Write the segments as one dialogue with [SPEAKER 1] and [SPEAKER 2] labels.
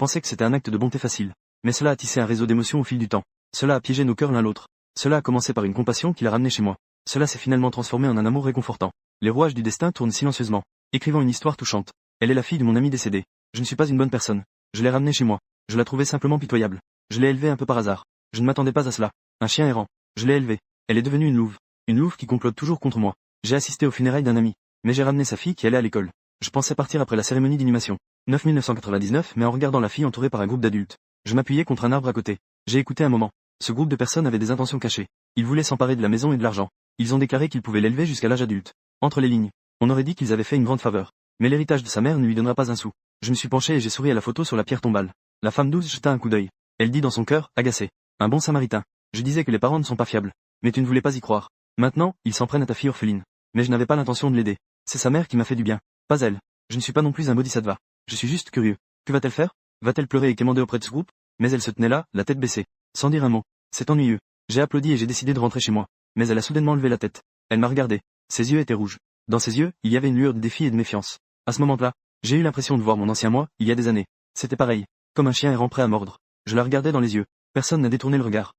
[SPEAKER 1] pensais que c'était un acte de bonté facile. Mais cela a tissé un réseau d'émotions au fil du temps. Cela a piégé nos cœurs l'un l'autre. Cela a commencé par une compassion qui l'a ramené chez moi. Cela s'est finalement transformé en un amour réconfortant. Les rouages du destin tournent silencieusement, écrivant une histoire touchante. Elle est la fille de mon ami décédé. Je ne suis pas une bonne personne. Je l'ai ramenée chez moi. Je la trouvais simplement pitoyable. Je l'ai élevée un peu par hasard. Je ne m'attendais pas à cela. Un chien errant. Je l'ai élevée. Elle est devenue une louve. Une louve qui complote toujours contre moi. J'ai assisté aux funérailles d'un ami. Mais j'ai ramené sa fille qui allait à l'école. Je pensais partir après la cérémonie d'inhumation. 9 999, mais en regardant la fille entourée par un groupe d'adultes. Je m'appuyais contre un arbre à côté. J'ai écouté un moment. Ce groupe de personnes avait des intentions cachées. Ils voulaient s'emparer de la maison et de l'argent. Ils ont déclaré qu'ils pouvaient l'élever jusqu'à l'âge adulte. Entre les lignes, on aurait dit qu'ils avaient fait une grande faveur. Mais l'héritage de sa mère ne lui donnera pas un sou. Je me suis penché et j'ai souri à la photo sur la pierre tombale. La femme douce jeta un coup d'œil. Elle dit dans son cœur, agacée. Un bon samaritain. Je disais que les parents ne sont pas fiables. Mais tu ne voulais pas y croire. Maintenant, ils s'en prennent à ta fille orpheline. Mais je n'avais pas l'intention de l'aider. C'est sa mère qui m'a fait du bien. Pas elle. Je ne suis pas non plus un bodhisattva. Je suis juste curieux. Que va-t-elle faire? Va-t-elle pleurer et quémander auprès de ce groupe? Mais elle se tenait là, la tête baissée. Sans dire un mot. C'est ennuyeux. J'ai applaudi et j'ai décidé de rentrer chez moi. Mais elle a soudainement levé la tête. Elle m'a regardé. Ses yeux étaient rouges. Dans ses yeux, il y avait une lueur de défi et de méfiance. À ce moment-là, j'ai eu l'impression de voir mon ancien moi, il y a des années. C'était pareil. Comme un chien errant prêt à mordre. Je la regardais dans les yeux. Personne n'a détourné le regard.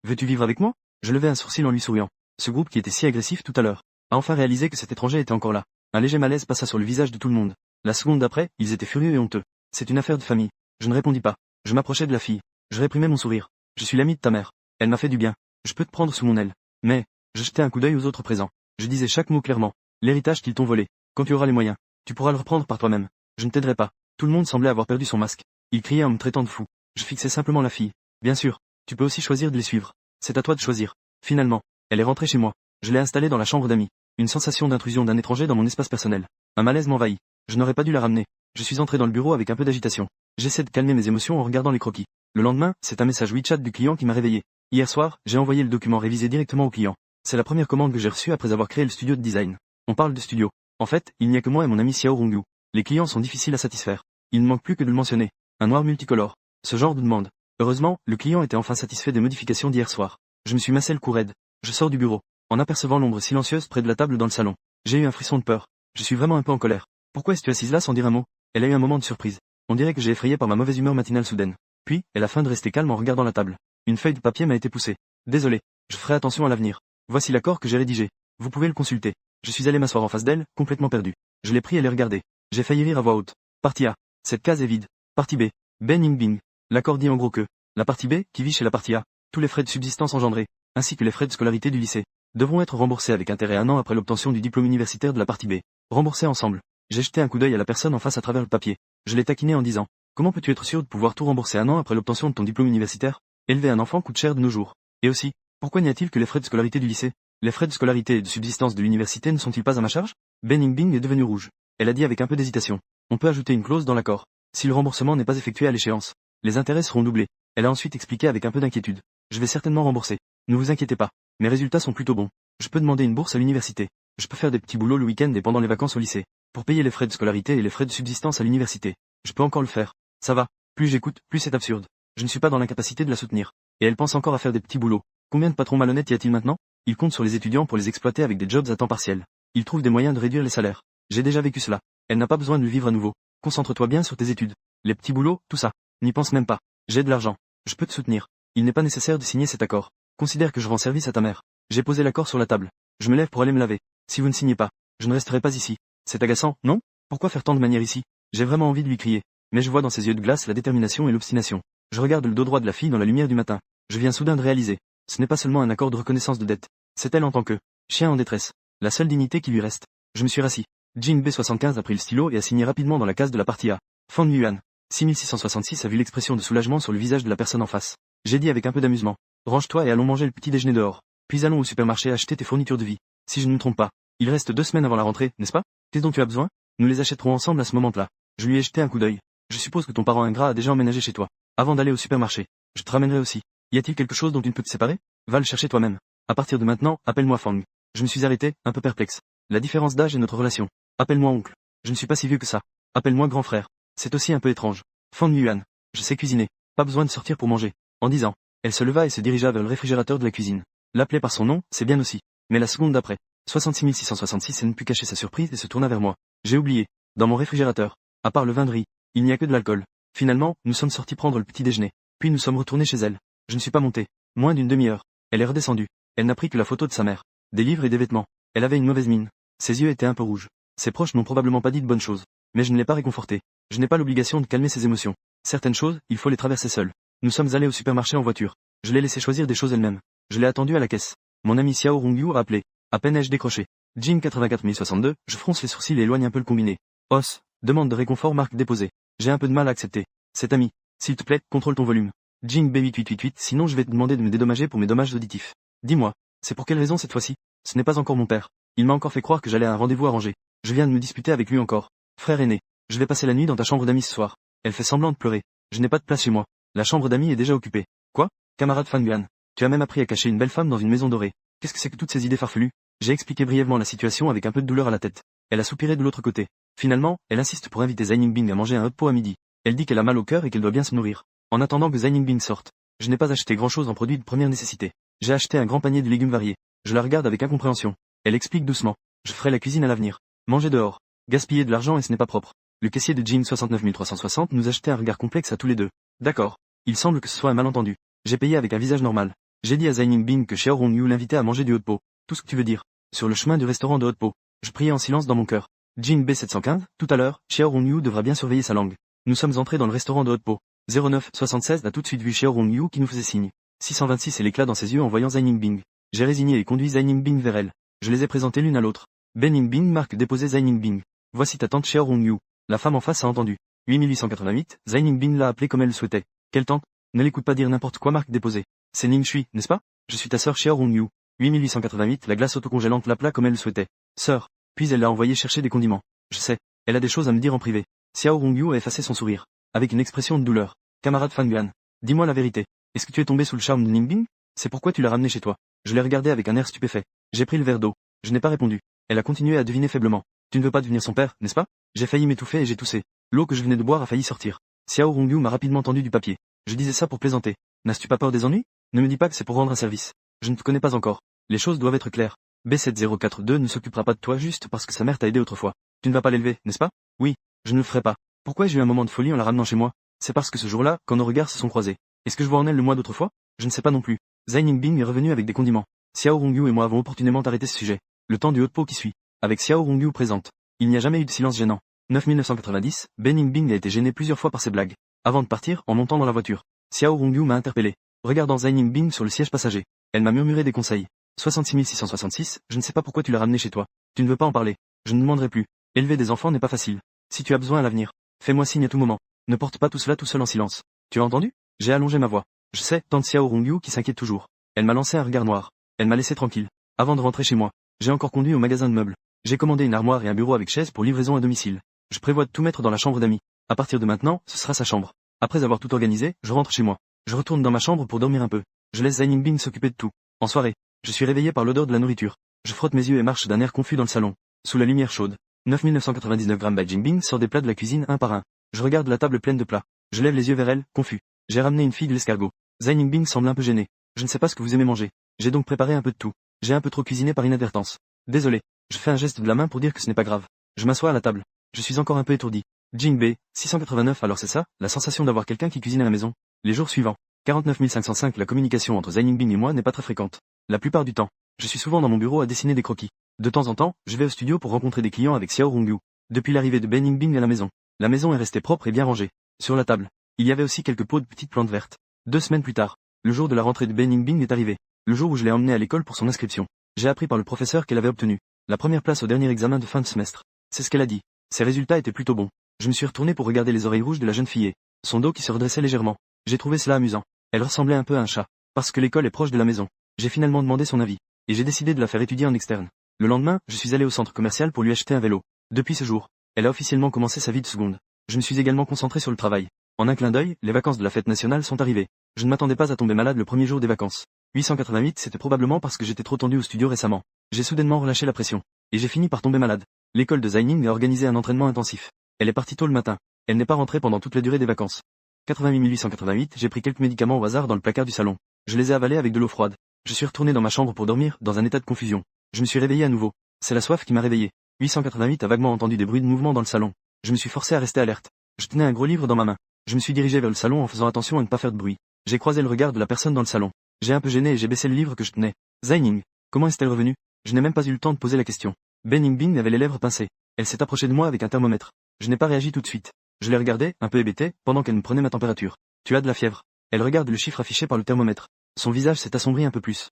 [SPEAKER 1] Veux-tu vivre avec moi? Je levai un sourcil en lui souriant. Ce groupe qui était si agressif tout à l'heure a enfin réalisé que cet étranger était encore là. Un léger malaise passa sur le visage de tout le monde. La seconde d'après, ils étaient furieux et honteux. C'est une affaire de famille. Je ne répondis pas. Je m'approchai de la fille. Je réprimai mon sourire. Je suis l'ami de ta mère. Elle m'a fait du bien. Je peux te prendre sous mon aile. Mais, je jetai un coup d'œil aux autres présents. Je disais chaque mot clairement. L'héritage qu'ils t'ont volé. Quand tu auras les moyens, tu pourras le reprendre par toi-même. Je ne t'aiderai pas. Tout le monde semblait avoir perdu son masque. Ils criaient en me traitant de fou. Je fixais simplement la fille. Bien sûr, tu peux aussi choisir de les suivre. C'est à toi de choisir. Finalement, elle est rentrée chez moi. Je l'ai installée dans la chambre d'amis. Une sensation d'intrusion d'un étranger dans mon espace personnel. Un malaise m'envahit. Je n'aurais pas dû la ramener. Je suis entré dans le bureau avec un peu d'agitation. J'essaie de calmer mes émotions en regardant les croquis. Le lendemain, c'est un message WeChat du client qui m'a réveillé. Hier soir, j'ai envoyé le document révisé directement au client. C'est la première commande que j'ai reçue après avoir créé le studio de design. On parle de studio. En fait, il n'y a que moi et mon ami Xiao Rongyu. Les clients sont difficiles à satisfaire. Il ne manque plus que de le mentionner. Un noir multicolore. Ce genre de demande. Heureusement, le client était enfin satisfait des modifications d'hier soir. Je me suis massé le cou raide. Je sors du bureau. En apercevant l'ombre silencieuse près de la table dans le salon. J'ai eu un frisson de peur. Je suis vraiment un peu en colère. Pourquoi es-tu assise là sans dire un mot? Elle a eu un moment de surprise. On dirait que j'ai effrayé par ma mauvaise humeur matinale soudaine. Puis, elle a feint de rester calme en regardant la table. Une feuille de papier m'a été poussée. Désolé. Je ferai attention à l'avenir. Voici l'accord que j'ai rédigé. Vous pouvez le consulter. Je suis allé m'asseoir en face d'elle, complètement perdu. Je l'ai pris et l'ai regardé. J'ai failli rire à voix haute. Partie A. Cette case est vide. Partie B. Ben Ying Bing. L'accord dit en gros que la partie B, qui vit chez la partie A, tous les frais de subsistance engendrés, ainsi que les frais de scolarité du lycée, devront être remboursés avec intérêt 1 an après l'obtention du diplôme universitaire de la partie B. Remboursés ensemble. J'ai jeté un coup d'œil à la personne en face à travers le papier. Je l'ai taquiné en disant: comment peux-tu être sûr de pouvoir tout rembourser 1 an après l'obtention de ton diplôme universitaire? Élever un enfant coûte cher de nos jours. Et aussi, pourquoi n'y a-t-il que les frais de scolarité du lycée? Les frais de scolarité et de subsistance de l'université ne sont-ils pas à ma charge? Ben Yingbing est devenue rouge. Elle a dit avec un peu d'hésitation. On peut ajouter une clause dans l'accord. Si le remboursement n'est pas effectué à l'échéance, les intérêts seront doublés. Elle a ensuite expliqué avec un peu d'inquiétude. Je vais certainement rembourser. Ne vous inquiétez pas. Mes résultats sont plutôt bons. Je peux demander une bourse à l'université. Je peux faire des petits boulots le week-end et pendant les vacances au lycée. Pour payer les frais de scolarité et les frais de subsistance à l'université. Je peux encore le faire. Ça va. Plus j'écoute, plus c'est absurde. Je ne suis pas dans l'incapacité de la soutenir. Et elle pense encore à faire des petits boulots. Combien de patrons malhonnêtes y a-t-il maintenant? Ils comptent sur les étudiants pour les exploiter avec des jobs à temps partiel. Ils trouvent des moyens de réduire les salaires. J'ai déjà vécu cela. Elle n'a pas besoin de le vivre à nouveau. Concentre-toi bien sur tes études. Les petits boulots, tout ça. N'y pense même pas. J'ai de l'argent. Je peux te soutenir. Il n'est pas nécessaire de signer cet accord. Considère que je rends service à ta mère. J'ai posé l'accord sur la table. Je me lève pour aller me laver. Si vous ne signez pas, je ne resterai pas ici. C'est agaçant, non? Pourquoi faire tant de manières ici? J'ai vraiment envie de lui crier. Mais je vois dans ses yeux de glace la détermination et l'obstination. Je regarde le dos droit de la fille dans la lumière du matin. Je viens soudain de réaliser. Ce n'est pas seulement un accord de reconnaissance de dette. C'est elle en tant que chien en détresse. La seule dignité qui lui reste. Je me suis rassis. Jing B75 a pris le stylo et a signé rapidement dans la case de la partie A. Fan Yuan. 6666 a vu l'expression de soulagement sur le visage de la personne en face. J'ai dit avec un peu d'amusement. Range-toi et allons manger le petit déjeuner dehors. Puis allons au supermarché acheter tes fournitures de vie. Si je ne me trompe pas, il reste 2 semaines avant la rentrée, n'est-ce pas? Qu'est-ce dont tu as besoin? Nous les achèterons ensemble à ce moment-là. Je lui ai jeté un coup d'œil. Je suppose que ton parent ingrat a déjà emménagé chez toi. Avant d'aller au supermarché. Je te ramènerai aussi. Y a-t-il quelque chose dont tu ne peux te séparer? Va le chercher toi-même. À partir de maintenant, appelle-moi Fang. Je me suis arrêté, un peu perplexe. La différence d'âge est notre relation. Appelle-moi oncle. Je ne suis pas si vieux que ça. Appelle-moi grand frère. C'est aussi un peu étrange. Fang Yuan. Je sais cuisiner. Pas besoin de sortir pour manger. En disant, elle se leva et se dirigea vers le réfrigérateur de la cuisine. L'appeler par son nom, c'est bien aussi. Mais la seconde d'après, 66 666, elle ne put cacher sa surprise et se tourna vers moi. J'ai oublié. Dans mon réfrigérateur, à part le vin de riz, il n'y a que de l'alcool. Finalement, nous sommes sortis prendre le petit déjeuner. Puis nous sommes retournés chez elle. Je ne suis pas monté. Moins d'une demi-heure. Elle est redescendue. Elle n'a pris que la photo de sa mère. Des livres et des vêtements. Elle avait une mauvaise mine. Ses yeux étaient un peu rouges. Ses proches n'ont probablement pas dit de bonnes choses. Mais je ne l'ai pas réconfortée. Je n'ai pas l'obligation de calmer ses émotions. Certaines choses, il faut les traverser seul. Nous sommes allés au supermarché en voiture. Je l'ai laissé choisir des choses elle-même. Je l'ai attendue à la caisse. Mon ami Xiao Rongyu a appelé. À peine ai-je décroché. Jing 84062, je fronce les sourcils et éloigne un peu le combiné. Os, demande de réconfort marque déposée. J'ai un peu de mal à accepter. Cet ami, s'il te plaît, contrôle ton volume. Jing B8888, sinon je vais te demander de me dédommager pour mes dommages auditifs. Dis-moi, c'est pour quelle raison cette fois-ci? Ce n'est pas encore mon père. Il m'a encore fait croire que j'allais à un rendez-vous arrangé. Je viens de me disputer avec lui encore. Frère aîné, je vais passer la nuit dans ta chambre d'amis ce soir. Elle fait semblant de pleurer. Je n'ai pas de place chez moi. La chambre d'amis est déjà occupée. Quoi? Camarade Fanguan, tu as même appris à cacher une belle femme dans une maison dorée. Qu'est-ce que c'est que toutes ces idées farfelues? J'ai expliqué brièvement la situation avec un peu de douleur à la tête. Elle a soupiré de l'autre côté. Finalement, elle insiste pour inviter Zhai Ningbing à manger un hot pot à midi. Elle dit qu'elle a mal au cœur et qu'elle doit bien se nourrir. En attendant que Zhai Ningbing sorte, je n'ai pas acheté grand-chose en produits de première nécessité. J'ai acheté un grand panier de légumes variés. Je la regarde avec incompréhension. Elle explique doucement. Je ferai la cuisine à l'avenir. Manger dehors. Gaspiller de l'argent et ce n'est pas propre. Le caissier de Jing 69360 nous a jeté un regard complexe à tous les deux. D'accord. Il semble que ce soit un malentendu. J'ai payé avec un visage normal. J'ai dit à Zhai Ningbing que Xiao Rongyu l'invitait à manger du hot pot. Tout ce que tu veux dire. Sur le chemin du restaurant de hot pot. Je priais en silence dans mon cœur. Jing B715, tout à l'heure, Xiao Rongyu devra bien surveiller sa langue. Nous sommes entrés dans le restaurant de hot pot. 0976 a tout de suite vu Xiao Rongyu qui nous faisait signe. 626 et l'éclat dans ses yeux en voyant Zhai Ningbing. J'ai résigné et conduit Zhai Ningbing vers elle. Je les ai présentés l'une à l'autre. Ben Ningbing marque déposé Zhai Ningbing. Voici ta tante Xiao Rongyu. La femme en face a entendu. 8888, Zhai Ningbing l'a appelée comme elle le souhaitait. Quelle tante? Ne l'écoute pas dire n'importe quoi marque déposé. C'est Ning Shui, n'est-ce pas? Je suis ta sœur Xiao Rongyu. 8888, la glace autocongélante l'appela comme elle le souhaitait. Sœur. Puis elle l'a envoyé chercher des condiments. Je sais. Elle a des choses à me dire en privé. Xiao Rongyu a effacé son sourire. Avec une expression de douleur. Camarade Fanguan. Dis-moi la vérité. Est-ce que tu es tombé sous le charme de Ningbing? C'est pourquoi tu l'as ramené chez toi. Je l'ai regardé avec un air stupéfait. J'ai pris le verre d'eau. Je n'ai pas répondu. Elle a continué à deviner faiblement. Tu ne veux pas devenir son père, n'est-ce pas? J'ai failli m'étouffer et j'ai toussé. L'eau que je venais de boire a failli sortir. Xiao Rongyu m'a rapidement tendu du papier. Je disais ça pour plaisanter. N'as-tu pas peur des ennuis? Ne me dis pas que c'est pour rendre un service. Je ne te connais pas encore. Les choses doivent être claires. B7042 ne s'occupera pas de toi juste parce que sa mère t'a aidé autrefois. Tu ne vas pas l'élever, n'est-ce pas? Oui, je ne le ferai pas. Pourquoi j'ai eu un moment de folie en la ramenant chez moi? C'est parce que ce jour-là, quand nos regards se sont croisés. Est-ce que je vois en elle le moi d'autrefois? Je ne sais pas non plus. Zhai Ningbing est revenu avec des condiments. Xiao Rongyu et moi avons opportunément arrêté ce sujet. Le temps du hot pot qui suit. Avec Xiao Rongyu présente. Il n'y a jamais eu de silence gênant. 9990, Ben Ningbing a été gêné plusieurs fois par ses blagues. Avant de partir, en montant dans la voiture, Xiao Rongyu m'a interpellé. Regardant Zhai Ningbing sur le siège passager. Elle m'a murmuré des conseils. 66666, je ne sais pas pourquoi tu l'as ramené chez toi. Tu ne veux pas en parler. Je ne demanderai plus. Élever des enfants n'est pas facile. Si tu as besoin à l'avenir, fais-moi signe à tout moment. Ne porte pas tout cela tout seul en silence. Tu as entendu? J'ai allongé ma voix. Je sais, tante Xiao Rongyu qui s'inquiète toujours. Elle m'a lancé un regard noir. Elle m'a laissé tranquille. Avant de rentrer chez moi, j'ai encore conduit au magasin de meubles. J'ai commandé une armoire et un bureau avec chaise pour livraison à domicile. Je prévois de tout mettre dans la chambre d'amis. À partir de maintenant, ce sera sa chambre. Après avoir tout organisé, je rentre chez moi. Je retourne dans ma chambre pour dormir un peu. Je laisse Zhai Ningbing s'occuper de tout. En soirée, je suis réveillé par l'odeur de la nourriture. Je frotte mes yeux et marche d'un air confus dans le salon. Sous la lumière chaude. 9999 grammes by Jingbing sort des plats de la cuisine un par un. Je regarde la table pleine de plats. Je lève les yeux vers elle, confus. J'ai ramené une fille de l'escargot. Zhai Ningbing semble un peu gêné. Je ne sais pas ce que vous aimez manger. J'ai donc préparé un peu de tout. J'ai un peu trop cuisiné par inadvertance. Désolé. Je fais un geste de la main pour dire que ce n'est pas grave. Je m'assois à la table. Je suis encore un peu étourdi. Jing 689 alors c'est ça, la sensation d'avoir quelqu'un qui cuisine à la maison. Les jours suivants. 49 505 La communication entre Zhai Ningbing et moi n'est pas très fréquente. La plupart du temps, je suis souvent dans mon bureau à dessiner des croquis. De temps en temps, je vais au studio pour rencontrer des clients avec Xiao Rongyu. Depuis l'arrivée de Ben Ningbing à la maison est restée propre et bien rangée. Sur la table, il y avait aussi quelques pots de petites plantes vertes. 2 semaines plus tard, le jour de la rentrée de Ben Ningbing est arrivé. Le jour où je l'ai emmené à l'école pour son inscription. J'ai appris par le professeur qu'elle avait obtenu la première place au dernier examen de fin de semestre. C'est ce qu'elle a dit. Ses résultats étaient plutôt bons. Je me suis retourné pour regarder les oreilles rouges de la jeune fille et son dos qui se redressait légèrement. J'ai trouvé cela amusant. Elle ressemblait un peu à un chat. Parce que l'école est proche de la maison. J'ai finalement demandé son avis. Et j'ai décidé de la faire étudier en externe. Le lendemain, je suis allé au centre commercial pour lui acheter un vélo. Depuis ce jour, elle a officiellement commencé sa vie de seconde. Je me suis également concentré sur le travail. En un clin d'œil, les vacances de la fête nationale sont arrivées. Je ne m'attendais pas à tomber malade le premier jour des vacances. 888 c'était probablement parce que j'étais trop tendu au studio récemment. J'ai soudainement relâché la pression. Et j'ai fini par tomber malade. L'école de Zhai Ning a organisé un entraînement intensif. Elle est partie tôt le matin. Elle n'est pas rentrée pendant toute la durée des vacances. 88 888, j'ai pris quelques médicaments au hasard dans le placard du salon. Je les ai avalés avec de l'eau froide. Je suis retourné dans ma chambre pour dormir, dans un état de confusion. Je me suis réveillé à nouveau. C'est la soif qui m'a réveillé. 888 a vaguement entendu des bruits de mouvement dans le salon. Je me suis forcé à rester alerte. Je tenais un gros livre dans ma main. Je me suis dirigé vers le salon en faisant attention à ne pas faire de bruit. J'ai croisé le regard de la personne dans le salon. J'ai un peu gêné et j'ai baissé le livre que je tenais. Zai-Ning, comment est-elle revenue? Je n'ai même pas eu le temps de poser la question. Ben Yingbing avait les lèvres pincées. Elle s'est approchée de moi avec un thermomètre. Je n'ai pas réagi tout de suite. Je l'ai regardée, un peu hébétée, pendant qu'elle me prenait ma température. Tu as de la fièvre. Elle regarde le chiffre affiché par le thermomètre. Son visage s'est assombri un peu plus.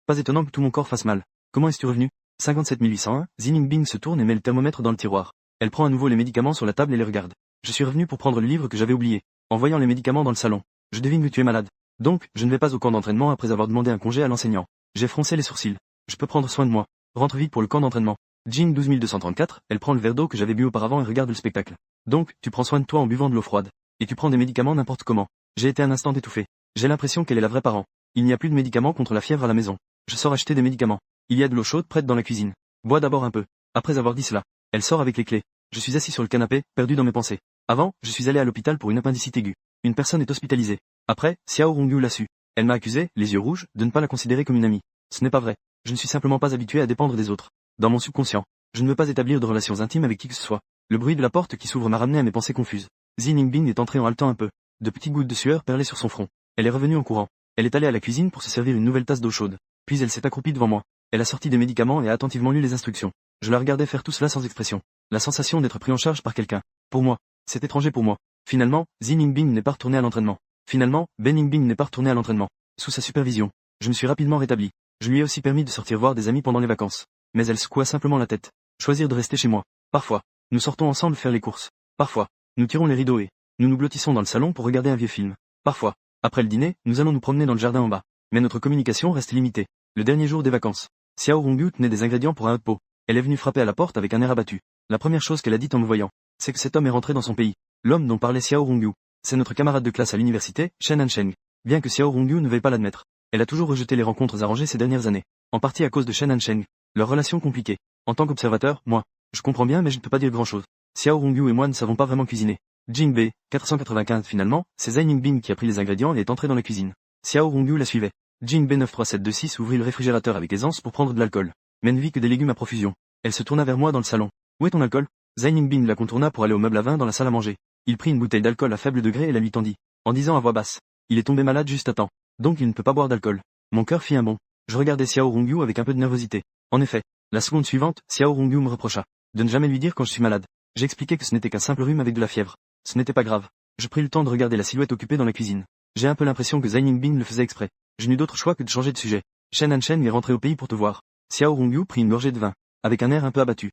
[SPEAKER 1] Pas étonnant que tout mon corps fasse mal. Comment es-tu revenu? 57 801, Zai Yingbing se tourne et met le thermomètre dans le tiroir. Elle prend à nouveau les médicaments sur la table et les regarde. Je suis revenu pour prendre le livre que j'avais oublié. En voyant les médicaments dans le salon, je devine que tu es malade. Donc, je ne vais pas au camp d'entraînement après avoir demandé un congé à l'enseignant. J'ai froncé les sourcils. Je peux prendre soin de moi. Rentre vite pour le camp d'entraînement. Jean 12234, elle prend le verre d'eau que j'avais bu auparavant et regarde le spectacle. Donc, tu prends soin de toi en buvant de l'eau froide. Et tu prends des médicaments n'importe comment. J'ai été un instant étouffé. J'ai l'impression qu'elle est la vraie parent. Il n'y a plus de médicaments contre la fièvre à la maison. Je sors acheter des médicaments. Il y a de l'eau chaude prête dans la cuisine. Bois d'abord un peu. Après avoir dit cela, elle sort avec les clés. Je suis assis sur le canapé, perdu dans mes pensées. Avant, je suis allé à l'hôpital pour une appendicite aiguë. Une personne est hospitalisée. Après, Xiao Rongyu l'a su. Elle m'a accusé, les yeux rouges, de ne pas la considérer comme une amie. Ce n'est pas vrai. Je ne suis simplement pas habitué à dépendre des autres. Dans mon subconscient, je ne veux pas établir de relations intimes avec qui que ce soit. Le bruit de la porte qui s'ouvre m'a ramené à mes pensées confuses. Zai Yingbing est entrée en haletant un peu. De petites gouttes de sueur perlaient sur son front. Elle est revenue en courant. Elle est allée à la cuisine pour se servir une nouvelle tasse d'eau chaude. Puis elle s'est accroupie devant moi. Elle a sorti des médicaments et a attentivement lu les instructions. Je la regardais faire tout cela sans expression. La sensation d'être pris en charge par quelqu'un. Pour moi. C'est étranger pour moi. Finalement, Zai Yingbing n'est pas retourné à l'entraînement. Finalement, Ben Yingbing n'est pas retourné à l'entraînement. Sous sa supervision, je me suis rapidement rétabli. Je lui ai aussi permis de sortir voir des amis pendant les vacances. Mais elle secoua simplement la tête. Choisir de rester chez moi. Parfois, nous sortons ensemble faire les courses. Parfois, nous tirons les rideaux et nous nous blottissons dans le salon pour regarder un vieux film. Parfois, après le dîner, nous allons nous promener dans le jardin en bas. Mais notre communication reste limitée. Le dernier jour des vacances, Xiao Rongyu tenait des ingrédients pour un hot pot. Elle est venue frapper à la porte avec un air abattu. La première chose qu'elle a dite en me voyant, c'est que cet homme est rentré dans son pays. L'homme dont parlait Xiao Rongyu, c'est notre camarade de classe à l'université, Shen Hansheng. Bien que Xiao Rongyu ne veuille pas l'admettre, elle a toujours rejeté les rencontres arrangées ces dernières années. En partie à cause de Shen Hansheng. Leur relation compliquée. En tant qu'observateur, moi, je comprends bien mais je ne peux pas dire grand-chose. Xiao Rongyu et moi ne savons pas vraiment cuisiner. Jingbe, 495 finalement, c'est Zai Yingbing qui a pris les ingrédients et est entré dans la cuisine. Xiao Rongyu la suivait. Jingbe 93726 ouvrit le réfrigérateur avec aisance pour prendre de l'alcool, mais ne vit que des légumes à profusion. Elle se tourna vers moi dans le salon. Où est ton alcool? Zai Yingbing la contourna pour aller au meuble à vin dans la salle à manger. Il prit une bouteille d'alcool à faible degré et la lui tendit, en disant à voix basse. Il est tombé malade juste à temps, donc il ne peut pas boire d'alcool. Mon cœur fit un bond. Je regardais Xiao Rongyu avec un peu de nervosité. En effet, la seconde suivante, Xiao Rongyu me reprocha de ne jamais lui dire quand je suis malade. J'expliquais que ce n'était qu'un simple rhume avec de la fièvre. Ce n'était pas grave. Je pris le temps de regarder la silhouette occupée dans la cuisine. J'ai un peu l'impression que Zai Yingbing le faisait exprès. Je n'eus d'autre choix que de changer de sujet. Shen Hansheng est rentré au pays pour te voir. Xiao Rongyu prit une gorgée de vin, avec un air un peu abattu.